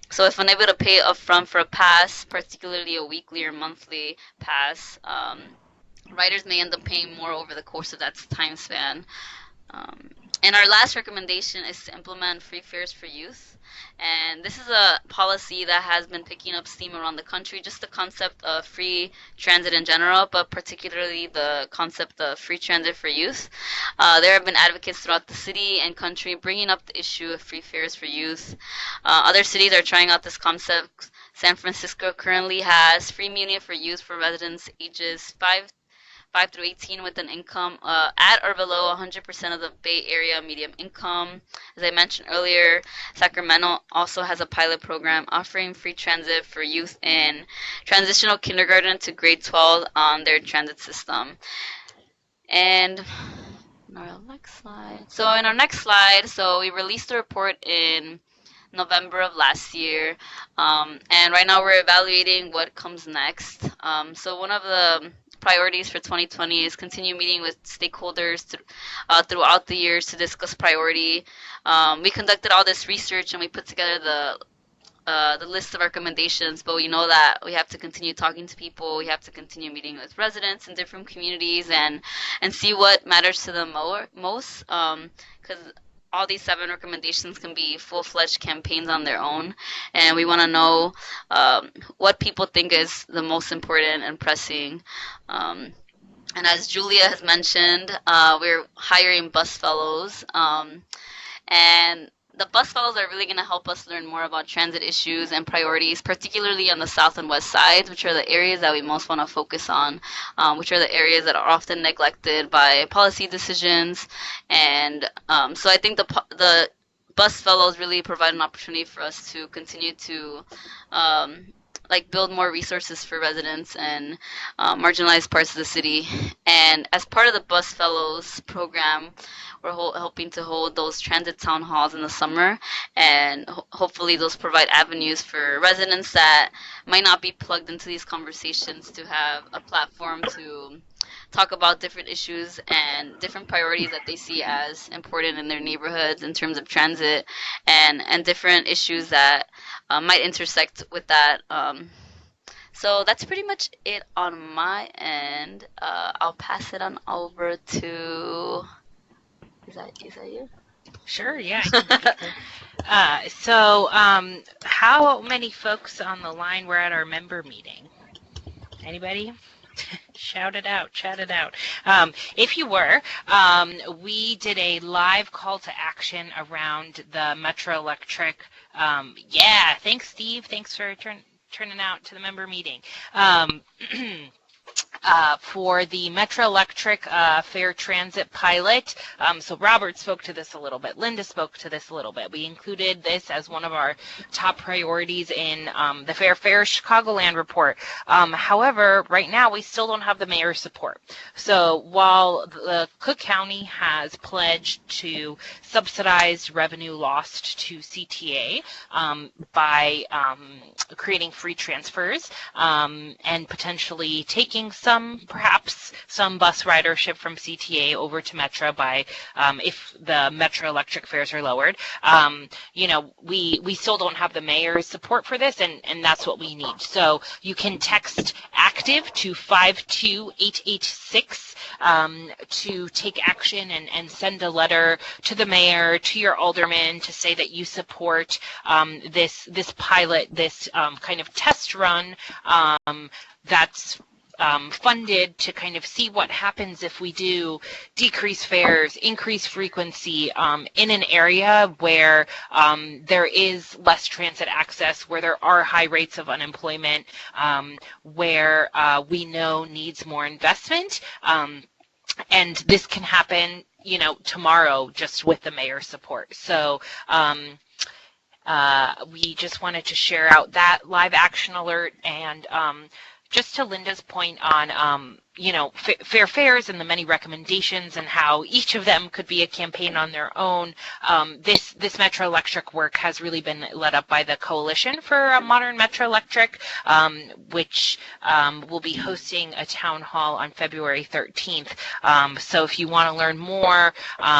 So if unable to pay upfront for a pass, particularly a weekly or monthly pass, riders may end up paying more over the course of that time span. And our last recommendation is to implement free fares for youth. And this is a policy that has been picking up steam around the country, just the concept of free transit in general, but particularly the concept of free transit for youth. There have been advocates throughout the city and country bringing up the issue of free fares for youth. Other cities are trying out this concept. San Francisco currently has free media for youth for residents ages 5 through 18 with an income at or below 100% of the Bay Area median income. As I mentioned earlier, Sacramento also has a pilot program offering free transit for youth in transitional kindergarten to grade 12 on their transit system. And our next slide. So in our next slide, we released a report in November of last year, and right now we're evaluating what comes next. So one of the priorities for 2020 is continue meeting with stakeholders throughout the years to discuss priority. We conducted all this research and we put together the list of recommendations, but we know that we have to continue talking to people. We have to continue meeting with residents in different communities and see what matters to them most, because all these 7 recommendations can be full-fledged campaigns on their own, and we want to know what people think is the most important and pressing. And as Julia has mentioned, we're hiring bus fellows, and the bus fellows are really going to help us learn more about transit issues and priorities, particularly on the south and west sides, which are the areas that we most want to focus on, which are the areas that are often neglected by policy decisions. And so I think the bus fellows really provide an opportunity for us to continue to build more resources for residents and marginalized parts of the city. And as part of the bus fellows program, we're hoping to hold those transit town halls in the summer, and hopefully those provide avenues for residents that might not be plugged into these conversations to have a platform to talk about different issues and different priorities that they see as important in their neighborhoods in terms of transit, and different issues that might intersect with that. So that's pretty much it on my end. I'll pass it on over to... Is that you? Sure, yeah. So how many folks on the line were at our member meeting? Anybody? Shout it out, chat it out. If you were, we did a live call to action around the Metro Electric. Yeah, thanks, Steve. Thanks for turning out to the member meeting. For the Metro Electric Fair Transit pilot. So Robert spoke to this a little bit. Linda spoke to this a little bit. We included this as one of our top priorities in the Fair Chicagoland report. However, right now we still don't have the mayor's support. So while the Cook County has pledged to subsidize revenue lost to CTA by creating free transfers and potentially taking some perhaps some bus ridership from CTA over to Metra by if the Metro electric fares are lowered. We still don't have the mayor's support for this, and that's what we need. So you can text ACTIVE to 52886 to take action and send a letter to the mayor, to your alderman, to say that you support this pilot, this kind of test run that's funded to kind of see what happens if we do decrease fares, increase frequency in an area where there is less transit access, where there are high rates of unemployment, where we know needs more investment. And this can happen, tomorrow just with the mayor's support. So we just wanted to share out that live action alert. And just to Linda's point on, fair fares and the many recommendations and how each of them could be a campaign on their own, this Metro Electric work has really been led up by the Coalition for a Modern Metro Electric, which will be hosting a town hall on February 13th. So if you want to learn more,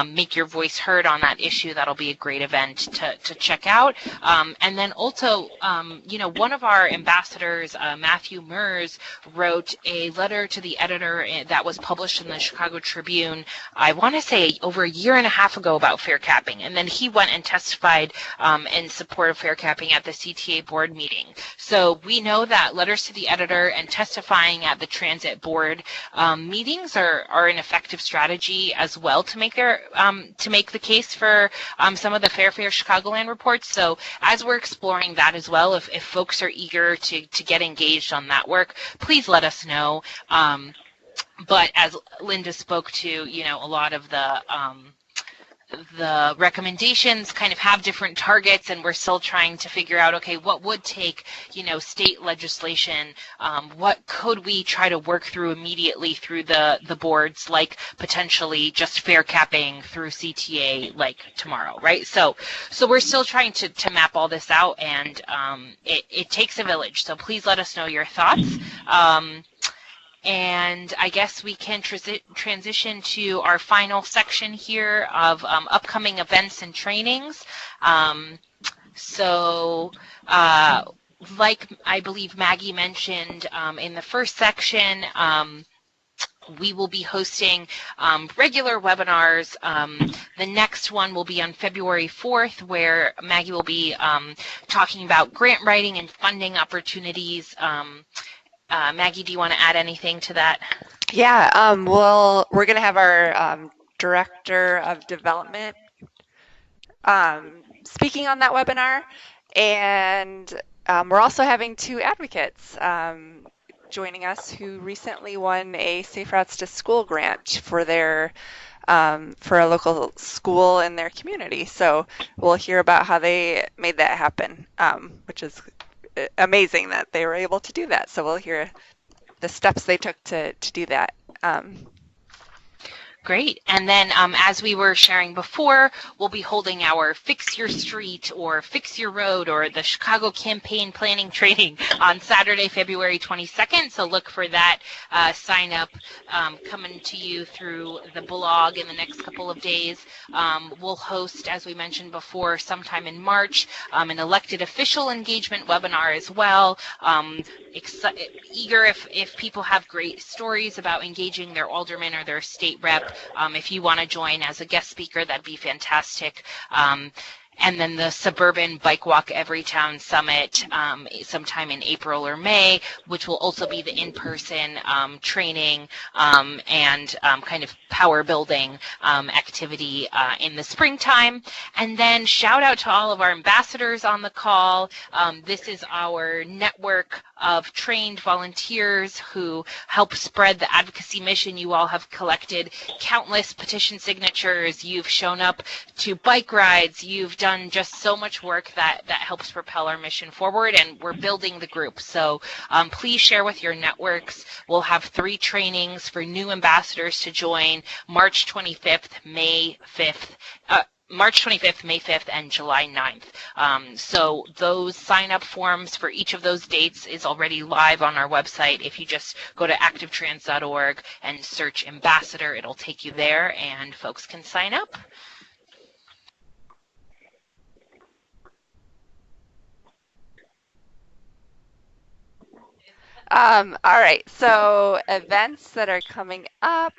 make your voice heard on that issue, that'll be a great event to check out. And then also, one of our ambassadors, Matthew Mers, wrote a letter to the editor that was published in the Chicago Tribune, I want to say over a year and a half ago, about fare capping. And then he went and testified in support of fare capping at the CTA board meeting. So we know that letters to the editor and testifying at the transit board meetings are an effective strategy as well to make the case for some of the Fair Chicagoland reports. So as we're exploring that as well, if folks are eager to get engaged on that work, please let us know. But as Linda spoke to, a lot of the recommendations kind of have different targets, and we're still trying to figure out, okay, what would take, state legislation, what could we try to work through immediately through the boards, like potentially just fare capping through CTA like tomorrow, right? So we're still trying to map all this out, and it takes a village, so please let us know your thoughts. And I guess we can transition to our final section here of upcoming events and trainings. Like I believe Maggie mentioned in the first section, we will be hosting regular webinars. The next one will be on February 4th, where Maggie will be talking about grant writing and funding opportunities. Maggie, do you want to add anything to that? Yeah, we're going to have our Director of Development speaking on that webinar, and we're also having two advocates joining us who recently won a Safe Routes to School grant for their for a local school in their community. So we'll hear about how they made that happen, which is amazing that they were able to do that. So we'll hear the steps they took to do that. Great. And then as we were sharing before, we'll be holding our Fix Your Street or Fix Your Road or the Chicago Campaign Planning Training on Saturday, February 22nd. So look for that sign up coming to you through the blog in the next couple of days. We'll host, as we mentioned before, sometime in March, an elected official engagement webinar as well. Eager if people have great stories about engaging their alderman or their state rep. If you want to join as a guest speaker, that'd be fantastic. And then the Suburban Bike Walk Everytown Summit sometime in April or May, which will also be the in-person training and kind of power building activity in the springtime. And then shout out to all of our ambassadors on the call. This is our network of trained volunteers who help spread the advocacy mission. You all have collected countless petition signatures. You've shown up to bike rides. You've done just so much work that helps propel our mission forward, and we're building the group. So please share with your networks. We'll have 3 trainings for new ambassadors to join March 25th, May 5th, March 25th, May 5th, and July 9th. So those sign-up forms for each of those dates is already live on our website. If you just go to activetrans.org and search Ambassador, it'll take you there, and folks can sign up. All right, so events that are coming up.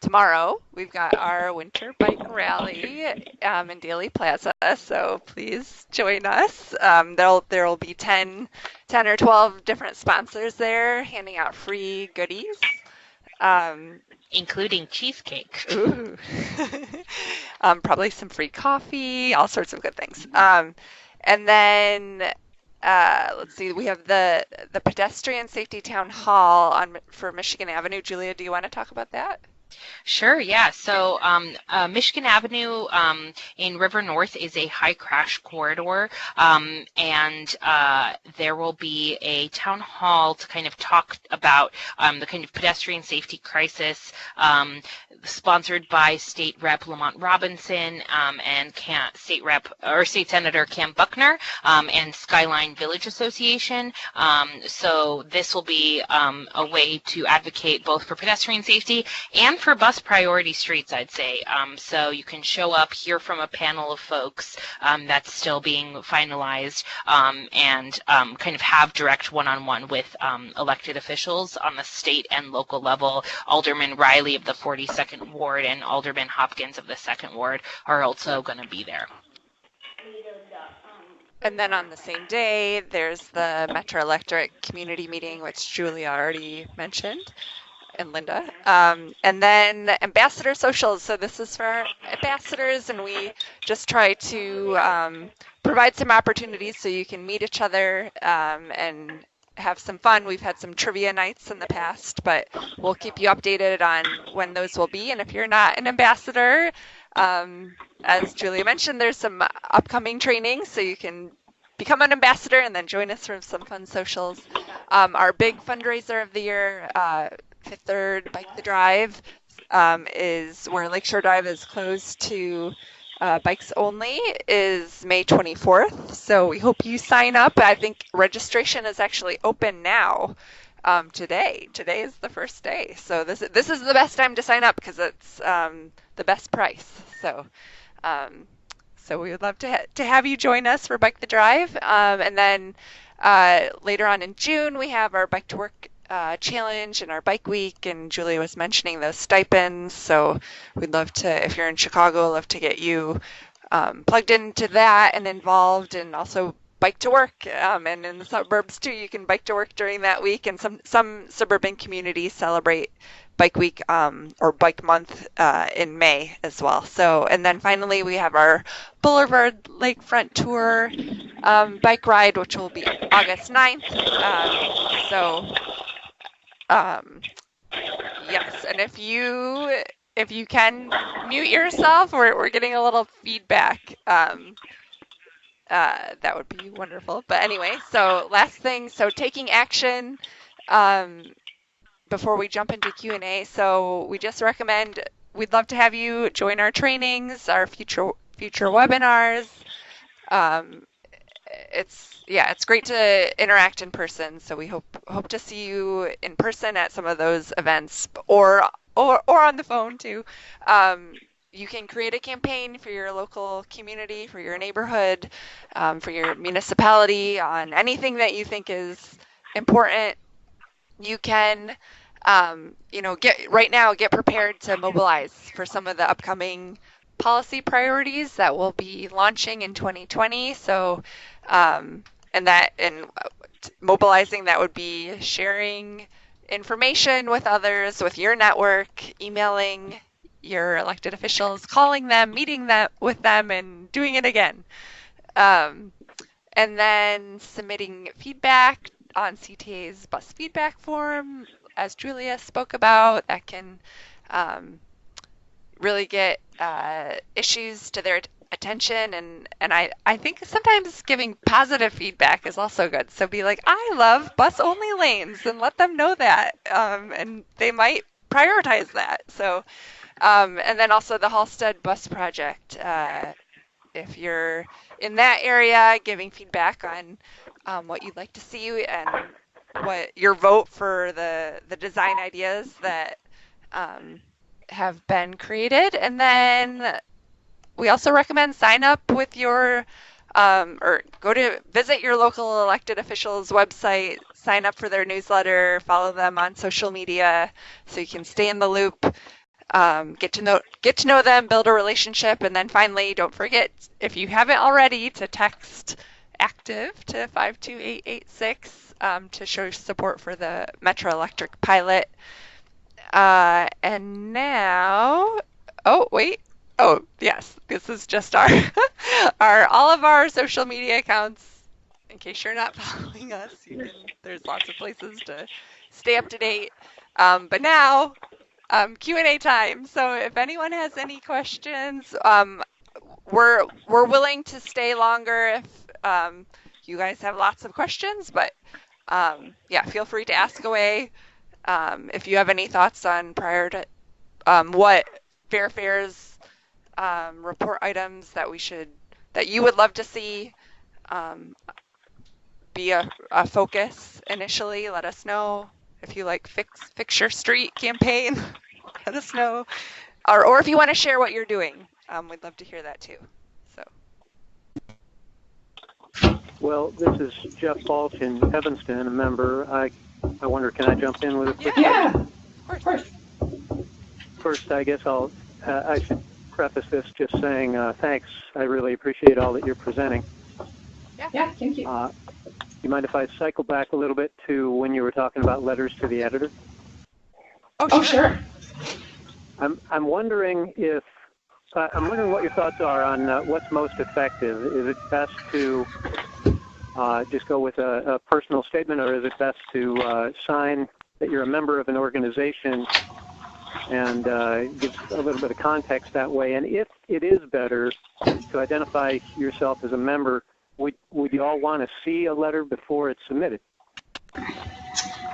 Tomorrow, we've got our winter bike rally in Daly Plaza, so please join us. There'll be 10 or 12 different sponsors there handing out free goodies. Including cheesecake. Ooh. Probably some free coffee, all sorts of good things. And then let's see, we have the pedestrian safety town hall for Michigan Avenue. Julia, do you want to talk about that? Sure, yeah. So Michigan Avenue in River North is a high crash corridor, and there will be a town hall to kind of talk about the kind of pedestrian safety crisis, sponsored by State Rep Lamont Robinson and State Senator Cam Buckner and Skyline Village Association. So this will be a way to advocate both for pedestrian safety and for bus priority streets, I'd say. So you can show up, hear from a panel of folks that's still being finalized, and kind of have direct one-on-one with elected officials on the state and local level. Alderman Riley of the 42nd Ward and Alderman Hopkins of the 2nd Ward are also going to be there. And then on the same day, there's the Metro Electric community meeting, which Julia already mentioned, and Linda. And then ambassador socials. So this is for our ambassadors, and we just try to provide some opportunities so you can meet each other and have some fun. We've had some trivia nights in the past, but we'll keep you updated on when those will be. And if you're not an ambassador, as Julia mentioned, there's some upcoming training, so you can become an ambassador and then join us for some fun socials. Our big fundraiser of the year, Fifth Third Bike the Drive, is where Lakeshore Drive is closed to bikes only, is May 24th. So we hope you sign up. I think registration is actually open now. Today is the first day. So this is the best time to sign up because it's the best price. So we would love to have you join us for Bike the Drive. And then later on in June, we have our Bike to Work challenge and our bike week, and Julia was mentioning those stipends, so we'd love to, if you're in Chicago, love to get you plugged into that and involved, and also bike to work, and in the suburbs too, you can bike to work during that week, and some suburban communities celebrate Bike Week or Bike Month in May as well. So, and then finally we have our Boulevard Lakefront Tour bike ride, which will be August 9th. Yes, and if you can mute yourself, we're getting a little feedback. That would be wonderful. But anyway, so last thing, so taking action before we jump into Q&A. So we just recommend, we'd love to have you join our trainings, our future webinars. It's great to interact in person, so we hope to see you in person at some of those events, or on the phone too. You can create a campaign for your local community, for your neighborhood, for your municipality, on anything that you think is important. You can get prepared to mobilize for some of the upcoming policy priorities that will be launching in 2020. So and mobilizing, that would be sharing information with others, with your network, emailing your elected officials, calling them, meeting with them, and doing it again. And then submitting feedback on CTA's bus feedback form, as Julia spoke about, that can really get issues to their attention, and I think sometimes giving positive feedback is also good. So be like, I love bus only lanes, and let them know that, and they might prioritize that. So And then also the Halsted Bus Project. If you're in that area, giving feedback on what you'd like to see and what your vote for the design ideas that have been created. And then we also recommend sign up with your or go to visit your local elected officials website, sign up for their newsletter, follow them on social media so you can stay in the loop, get to know them, build a relationship, and then finally, don't forget, if you haven't already, to text ACTIVE to 52886 to show support for the Metro Electric pilot. And now, oh wait. Oh, yes, this is just our all of our social media accounts. In case you're not following us, there's lots of places to stay up to date. But now, Q&A time. So if anyone has any questions, we're willing to stay longer if you guys have lots of questions. But yeah, feel free to ask away. If you have any thoughts on what Fair's report items that you would love to see be a focus initially, let us know. If you like Fix Your Street campaign, let us know. Or if you want to share what you're doing, we'd love to hear that too. So. Well, this is Jeff Balch in Evanston, a member. I wonder, can I jump in with a quick question? Of course. First, I guess I should preface this just saying thanks. I really appreciate all that you're presenting. Yeah, thank you. You mind if I cycle back a little bit to when you were talking about letters to the editor? Oh, sure. I'm wondering what your thoughts are on what's most effective. Is it best to just go with a personal statement, or is it best to sign that you're a member of an organization and give a little bit of context that way? And if it is better to identify yourself as a member, would you all want to see a letter before it's submitted?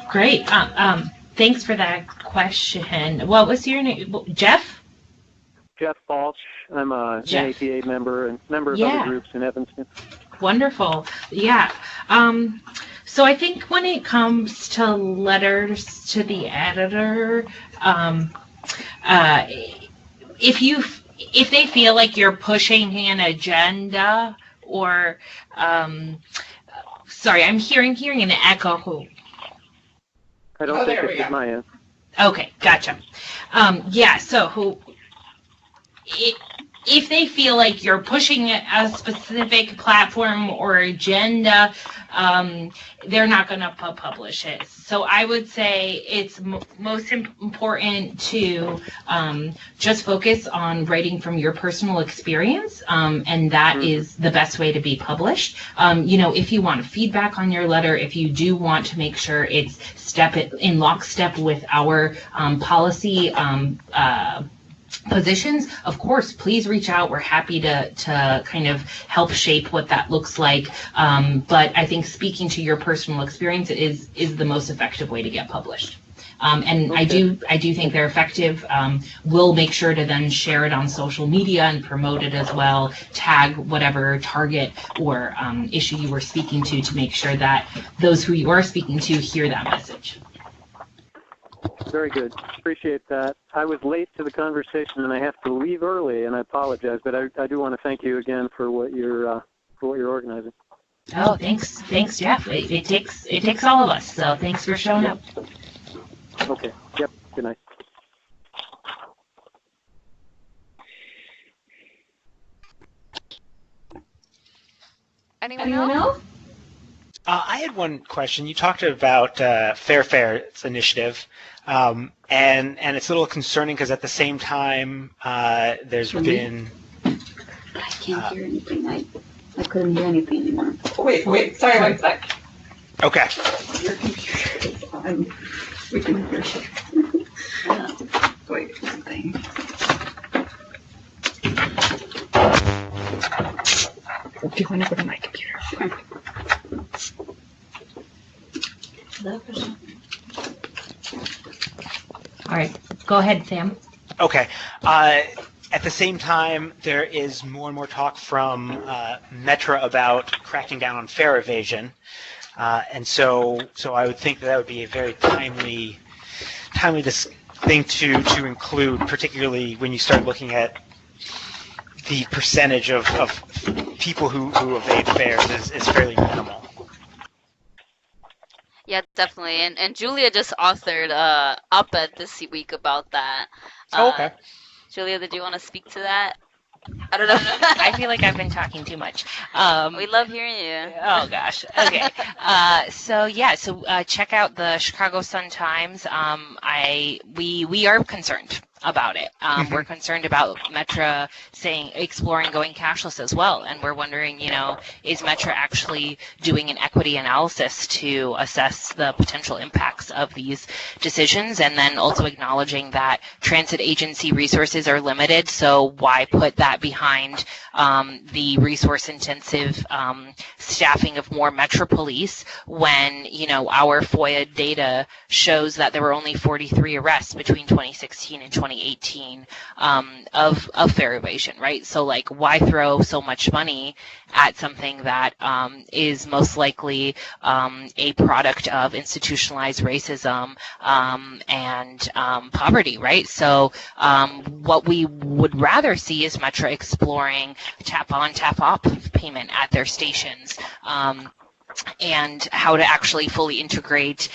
Great. Thanks for that question. What was your name? Jeff? Jeff Balch. I'm an APA member and member of other groups in Evanston. Wonderful. Yeah. So I think when it comes to letters to the editor, if they feel like you're pushing an agenda, or sorry, I'm hearing an echo. I don't think it's my end. Okay, gotcha. So if they feel like you're pushing a specific platform or agenda, they're not going to publish it. So I would say it's most important to just focus on writing from your personal experience, and that is the best way to be published. If you want feedback on your letter, if you do want to make sure it's in lockstep with our policy positions, of course, please reach out. We're happy to kind of help shape what that looks like. But I think speaking to your personal experience is the most effective way to get published. And okay. I do think they're effective. We'll make sure to then share it on social media and promote it as well. Tag whatever target or issue you were speaking to make sure that those who you are speaking to hear that message. Very good. Appreciate that. I was late to the conversation and I have to leave early, and I apologize, but I do want to thank you again for what you're organizing. Oh, thanks, Jeff. It takes all of us. So thanks for showing up. Okay. Yep. Good night. Anyone else? I had one question. You talked about Fair's initiative, and it's a little concerning because at the same time there's been. I can't hear anything. I couldn't hear anything anymore. Wait. Sorry, one sec. Okay. Your computer is on. We can hear you. Wait, one thing. Do you want to go to my computer? All right, go ahead, Sam. Okay. At the same time, there is more and more talk from Metro about cracking down on fare evasion, and so I would think that would be a very timely thing to include, particularly when you start looking at the percentage of people who evade fares is fairly minimal. Yeah, definitely. And Julia just authored op-ed this week about that. Oh, okay. Julia, did you want to speak to that? I don't know. I feel like I've been talking too much. We love hearing you. Oh gosh. Okay. So check out the Chicago Sun-Times. We are concerned about it. We're concerned about Metra exploring going cashless as well, and we're wondering, is Metra actually doing an equity analysis to assess the potential impacts of these decisions, and then also acknowledging that transit agency resources are limited, so why put that behind the resource-intensive staffing of more Metro Police when, our FOIA data shows that there were only 43 arrests between 2016 and 2018 of fare evasion, right? So, why throw so much money at something that is most likely a product of institutionalized racism and poverty, right? So what we would rather see is Metro exploring tap-on, tap-off payment at their stations. And how to actually fully integrate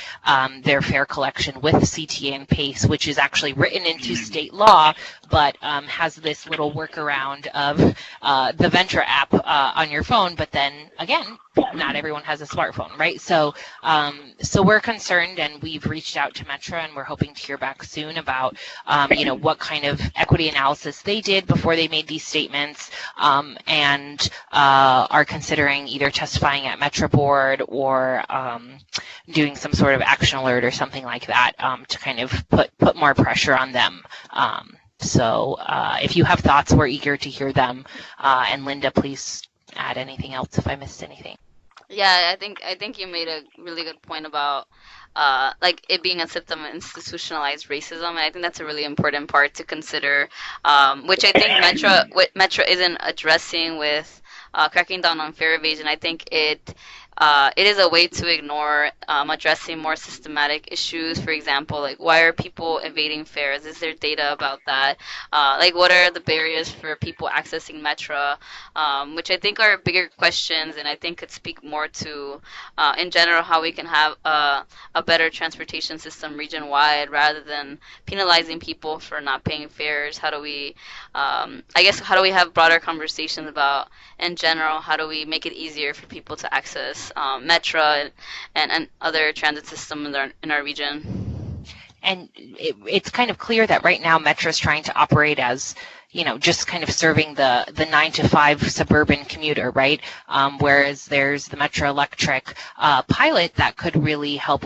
their fare collection with CTA and PACE, which is actually written into state law, but has this little workaround of the Ventra app on your phone. But then again, not everyone has a smartphone, right? So we're concerned, and we've reached out to Metro, and we're hoping to hear back soon about what kind of equity analysis they did before they made these statements, and are considering either testifying at Metro Board or doing some sort of action alert or something like that to kind of put more pressure on them. So if you have thoughts, we're eager to hear them. And Linda, please add anything else if I missed anything. Yeah, I think you made a really good point about it being a symptom of institutionalized racism, and I think that's a really important part to consider, which I think Metro isn't addressing with cracking down on fare evasion. I think it is a way to ignore addressing more systematic issues. For example, why are people evading fares? Is there data about that? What are the barriers for people accessing Metro? Which I think are bigger questions, and I think could speak more to, in general, how we can have a better transportation system region-wide rather than penalizing people for not paying fares. How do we, how do we have broader conversations about, in general, how do we make it easier for people to access Metro and other transit systems in our region? And it's kind of clear that right now Metro is trying to operate as, just kind of serving the 9 to 5 suburban commuter, right? Whereas there's the Metro Electric pilot that could really help,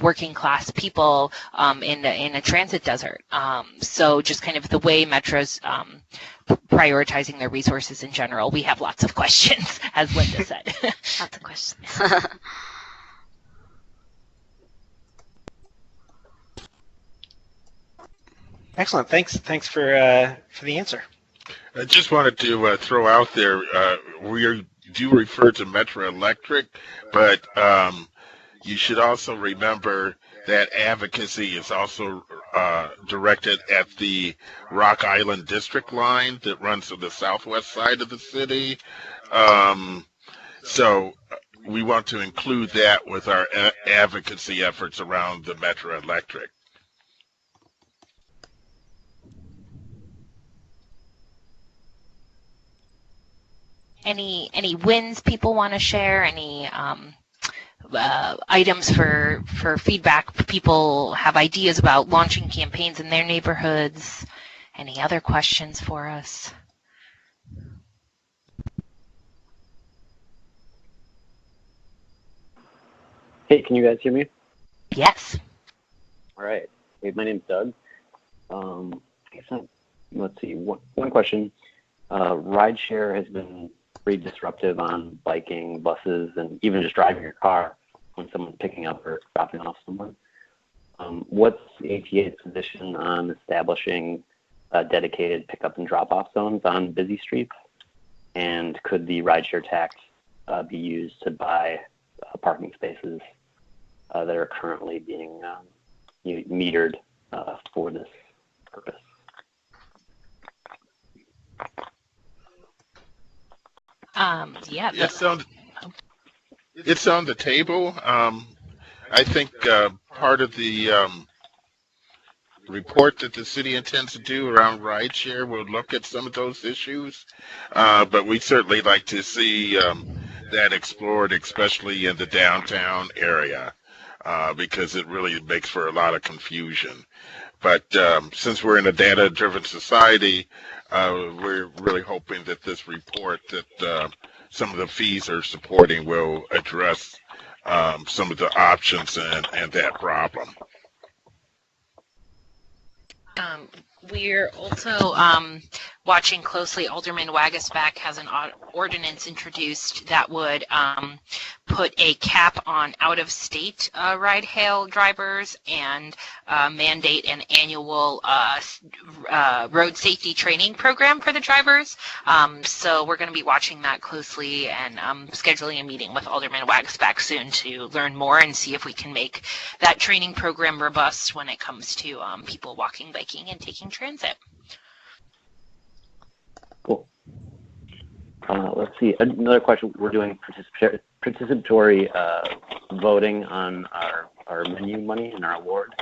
working class people in a transit desert. So just kind of the way Metro's prioritizing their resources in general, we have lots of questions, as Linda said. Lots of questions. Excellent. Thanks for the answer. I just wanted to throw out there, we do refer to Metro Electric, but you should also remember that advocacy is also directed at the Rock Island District line that runs to the southwest side of the city. So we want to include that with our advocacy efforts around the Metro Electric. Any wins people want to share? Any items for feedback? People have ideas about launching campaigns in their neighborhoods. Any other questions for us? Hey, can you guys hear me? Yes. All right. Hey, my name's Doug. Let's see. One question. Rideshare has been pretty disruptive on biking, buses, and even just driving your car when someone's picking up or dropping off someone. What's the ATA's position on establishing dedicated pickup and drop-off zones on busy streets? And could the rideshare tax be used to buy parking spaces that are currently being metered for this purpose? Yeah. It's on the table. I think part of the report that the city intends to do around rideshare will look at some of those issues, but we certainly like to see that explored, especially in the downtown area, because it really makes for a lot of confusion. But since we're in a data-driven society, we're really hoping that this report that some of the fees are supporting will address some of the options and that problem. We're also watching closely. Alderman Wagasback has an ordinance introduced that would put a cap on out-of-state ride-hail drivers and mandate an annual road safety training program for the drivers. So we're going to be watching that closely and scheduling a meeting with Alderman Wagasback soon to learn more and see if we can make that training program robust when it comes to people walking, biking, and taking transit. Cool. Let's see. Another question. We're doing participatory voting on our menu money and our award.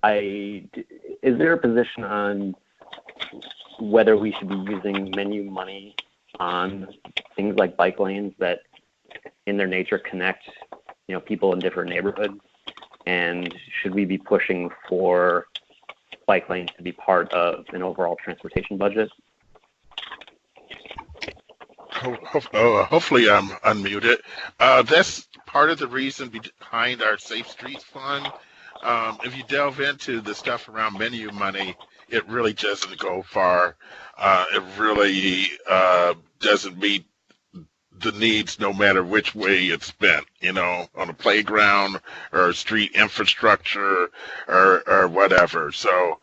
Is there a position on whether we should be using menu money on things like bike lanes that in their nature connect, people in different neighborhoods? And should we be pushing for bike lanes to be part of an overall transportation budget? Hopefully I'm unmuted. That's part of the reason behind our Safe Streets Fund. If you delve into the stuff around menu money, it really doesn't go far. It really doesn't meet the needs no matter which way it's spent, on a playground or street infrastructure or whatever. So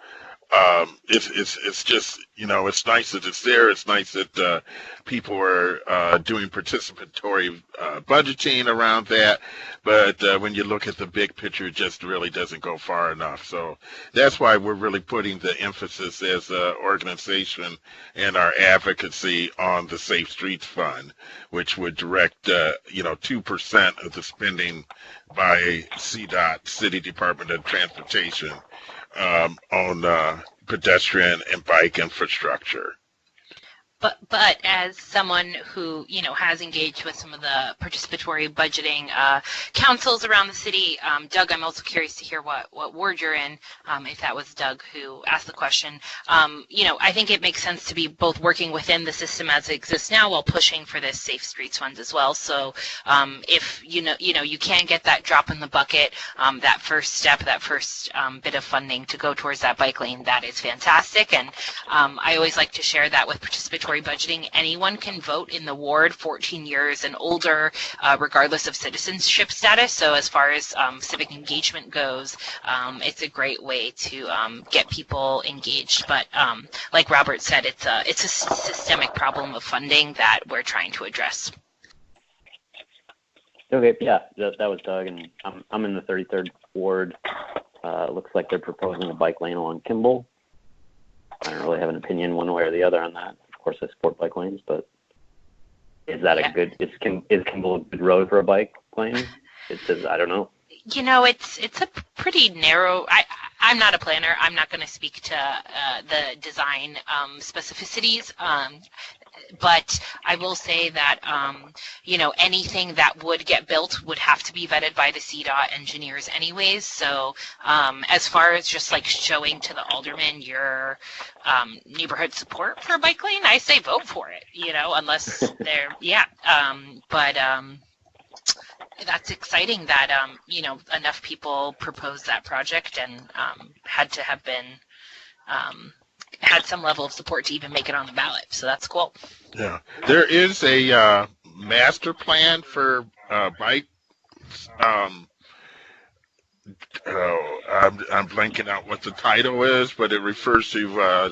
it's just, it's nice that it's there. It's nice that people are doing participatory budgeting around that. But when you look at the big picture, it just really doesn't go far enough. So that's why we're really putting the emphasis as an organization and our advocacy on the Safe Streets Fund, which would direct, 2% of the spending by CDOT, City Department of Transportation, on pedestrian and bike infrastructure. But as someone who, has engaged with some of the participatory budgeting councils around the city, Doug, I'm also curious to hear what ward you're in, if that was Doug who asked the question. I think it makes sense to be both working within the system as it exists now while pushing for this Safe Streets Fund as well. So if, you can get that drop in the bucket, that first step, that first bit of funding to go towards that bike lane, that is fantastic. And I always like to share that with participatory budgeting. Anyone can vote in the ward 14 years and older, regardless of citizenship status. So as far as civic engagement goes, it's a great way to get people engaged. But like Robert said, it's a systemic problem of funding that we're trying to address. Okay, yeah, that was Doug, and I'm in the 33rd ward. Looks like they're proposing a bike lane along Kimball. I don't really have an opinion one way or the other on that. Of course, I support bike lanes, but is that a good? Is Kimball a good road for a bike lane? It says, I don't know. It's a pretty narrow. I'm not a planner. I'm not going to speak to the design specificities. But I will say that, anything that would get built would have to be vetted by the CDOT engineers anyways. So as far as just like showing to the alderman your neighborhood support for a bike lane, I say vote for it, unless they're, but that's exciting that, enough people proposed that project and had to have been had some level of support to even make it on the ballot. So that's cool. Yeah. There is a master plan for bikes Oh, I'm blanking out what the title is, but it refers to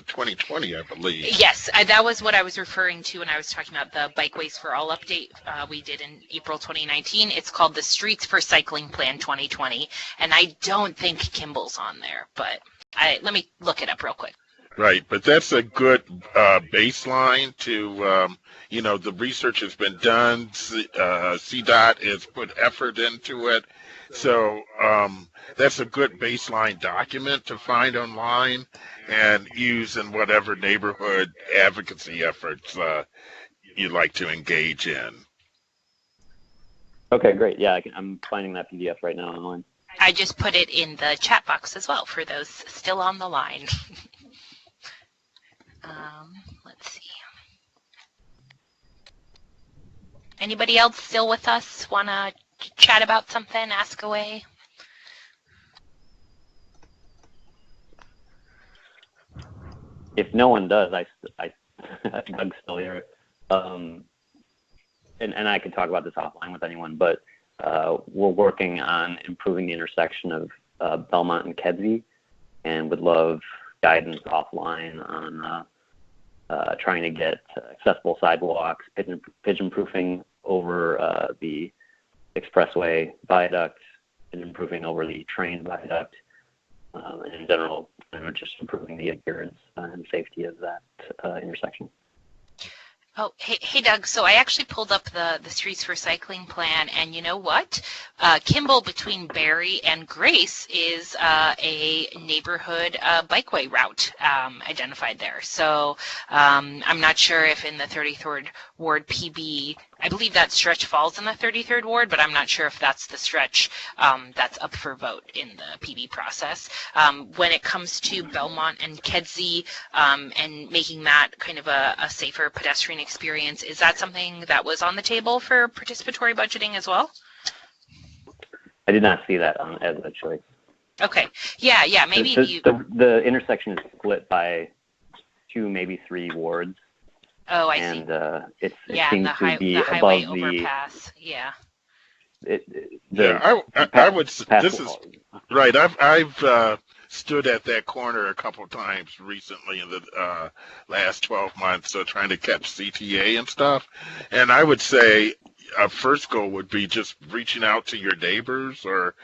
2020, I believe. Yes, that was what I was referring to when I was talking about the Bikeways for All update we did in April 2019. It's called the Streets for Cycling Plan 2020, and I don't think Kimball's on there, but let me look it up real quick. Right, but that's a good baseline to, the research has been done. CDOT has put effort into it. So that's a good baseline document to find online and use in whatever neighborhood advocacy efforts you'd like to engage in. Okay, great. Yeah, I'm finding that PDF right now online. I just put it in the chat box as well for those still on the line. Let's see. Anybody else still with us? Want to chat about something? Ask away. If no one does, Doug's still here, and I can talk about this offline with anyone. But we're working on improving the intersection of Belmont and Kedzie, and would love guidance offline on trying to get accessible sidewalks, pigeon-proofing over the expressway viaduct, pigeon-proofing over the train viaduct, and in general, just improving the appearance and safety of that intersection. Oh, hey, Doug. So I actually pulled up the Streets for Cycling plan, and you know what? Kimball between Barry and Grace is a neighborhood bikeway route identified there. So I'm not sure if in the 33rd Ward PB, I believe that stretch falls in the 33rd Ward, but I'm not sure if that's the stretch that's up for vote in the PB process. When it comes to Belmont and Kedzie and making that kind of a safer pedestrian experience, is that something that was on the table for participatory budgeting as well? I did not see that as a choice. Okay. Yeah. Maybe the intersection is split by 2, maybe 3 wards. Oh, I see. And it seems to be the highway above overpass. Yeah. I would. This is right. I've stood at that corner a couple times recently in the last 12 months, so trying to catch CTA and stuff. And I would say a first goal would be just reaching out to your neighbors, or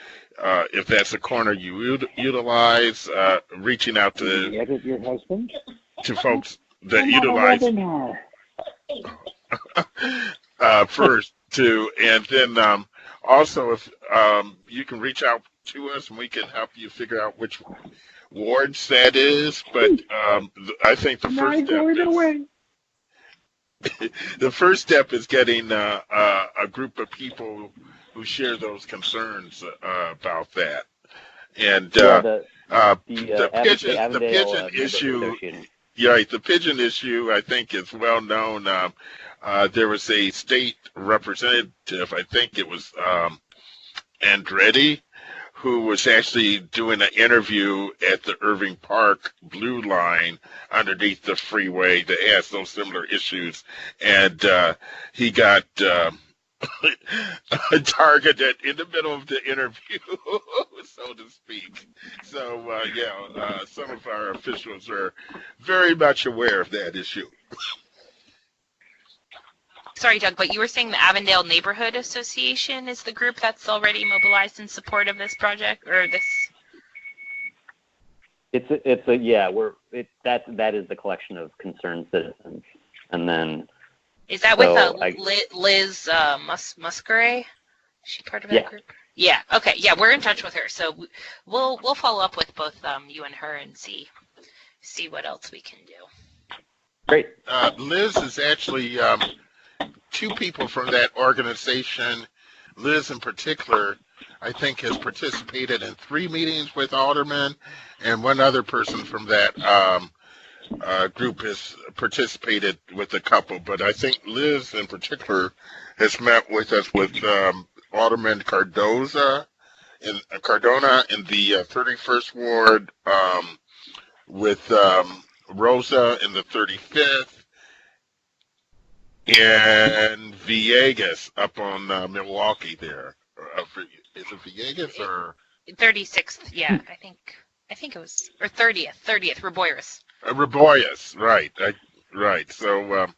if that's a corner you utilize, reaching out to your husband, to folks that utilize first too, and then also if you can reach out to us and we can help you figure out which wards that is. But I think the first step is getting a group of people who share those concerns about that. And the pigeon issue. Yeah, right, the pigeon issue, I think, is well known. There was a state representative, I think it was Andretti, who was actually doing an interview at the Irving Park Blue Line underneath the freeway that has those similar issues. And he got targeted in the middle of the interview, so to speak. So, some of our officials are very much aware of that issue. Sorry, Doug, but you were saying the Avondale Neighborhood Association is the group that's already mobilized in support of this project, or this? That is the collection of concerned citizens, and then. Is that with Liz Musgrave? Is she part of that group? Yeah. Okay. Yeah, we're in touch with her, so we'll follow up with both you and her and see what else we can do. Great. Liz is actually 2 people from that organization. Liz, in particular, I think has participated in 3 meetings with Alderman, and 1 other person from that group has participated with a couple, but I think Liz in particular has met with us with Alderman Cardona in the 31st Ward, with Rosa in the 35th, and Villegas up on Milwaukee there. Is it Villegas or 36th. Yeah, I think it was, or 30th, Reboyers. Reboyers, right, right. So,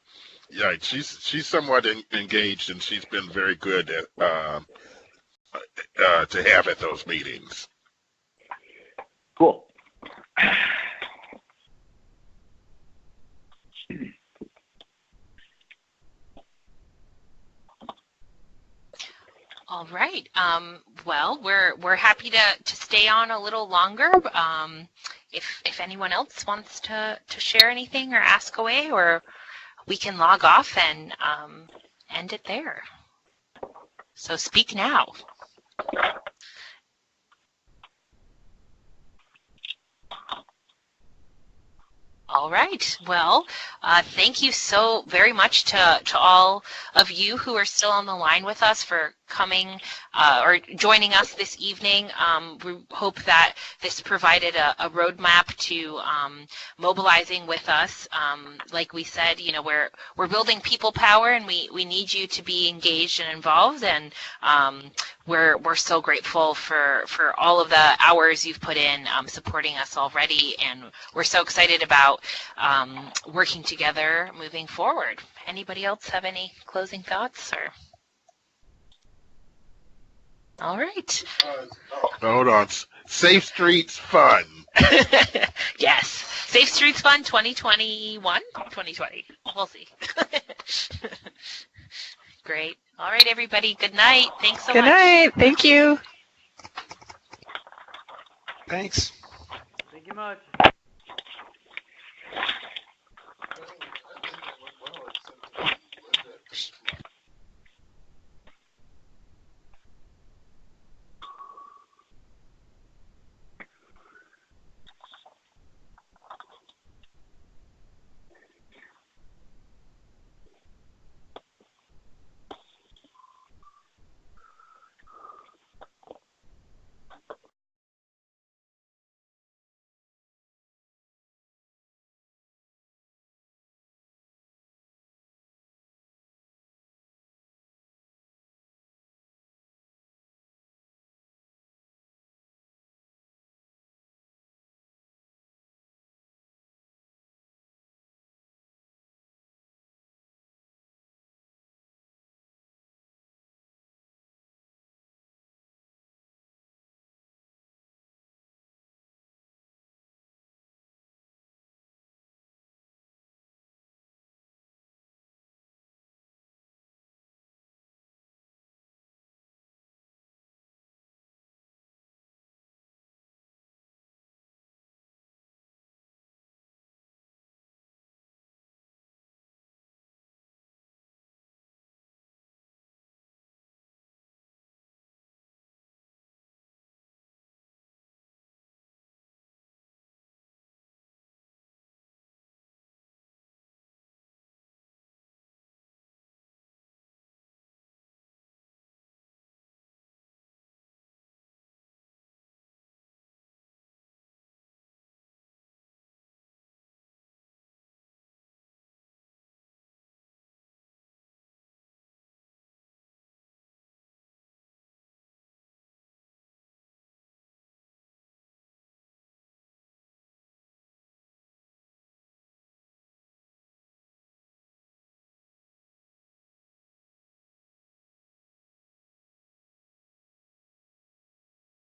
yeah, she's somewhat engaged, and she's been very good at, to have at those meetings. Cool. All right. Well, we're happy to stay on a little longer. If anyone else wants to share anything or ask away, or we can log off and end it there. So speak now. All right. Well, thank you so very much to all of you who are still on the line with us for coming or joining us this evening. We hope that this provided a roadmap to mobilizing with us. Like we said, you know, we're building people power, and we need you to be engaged and involved. And we're so grateful for all of the hours you've put in supporting us already, and we're so excited about working together moving forward. Anybody else have any closing thoughts? Or all right. Hold on. Safe Streets Fun. Yes. Safe Streets Fun 2021? 2020. We'll see. Great. All right, everybody. Good night. Thanks so much. Good night. Thank you. Thanks. Thank you much.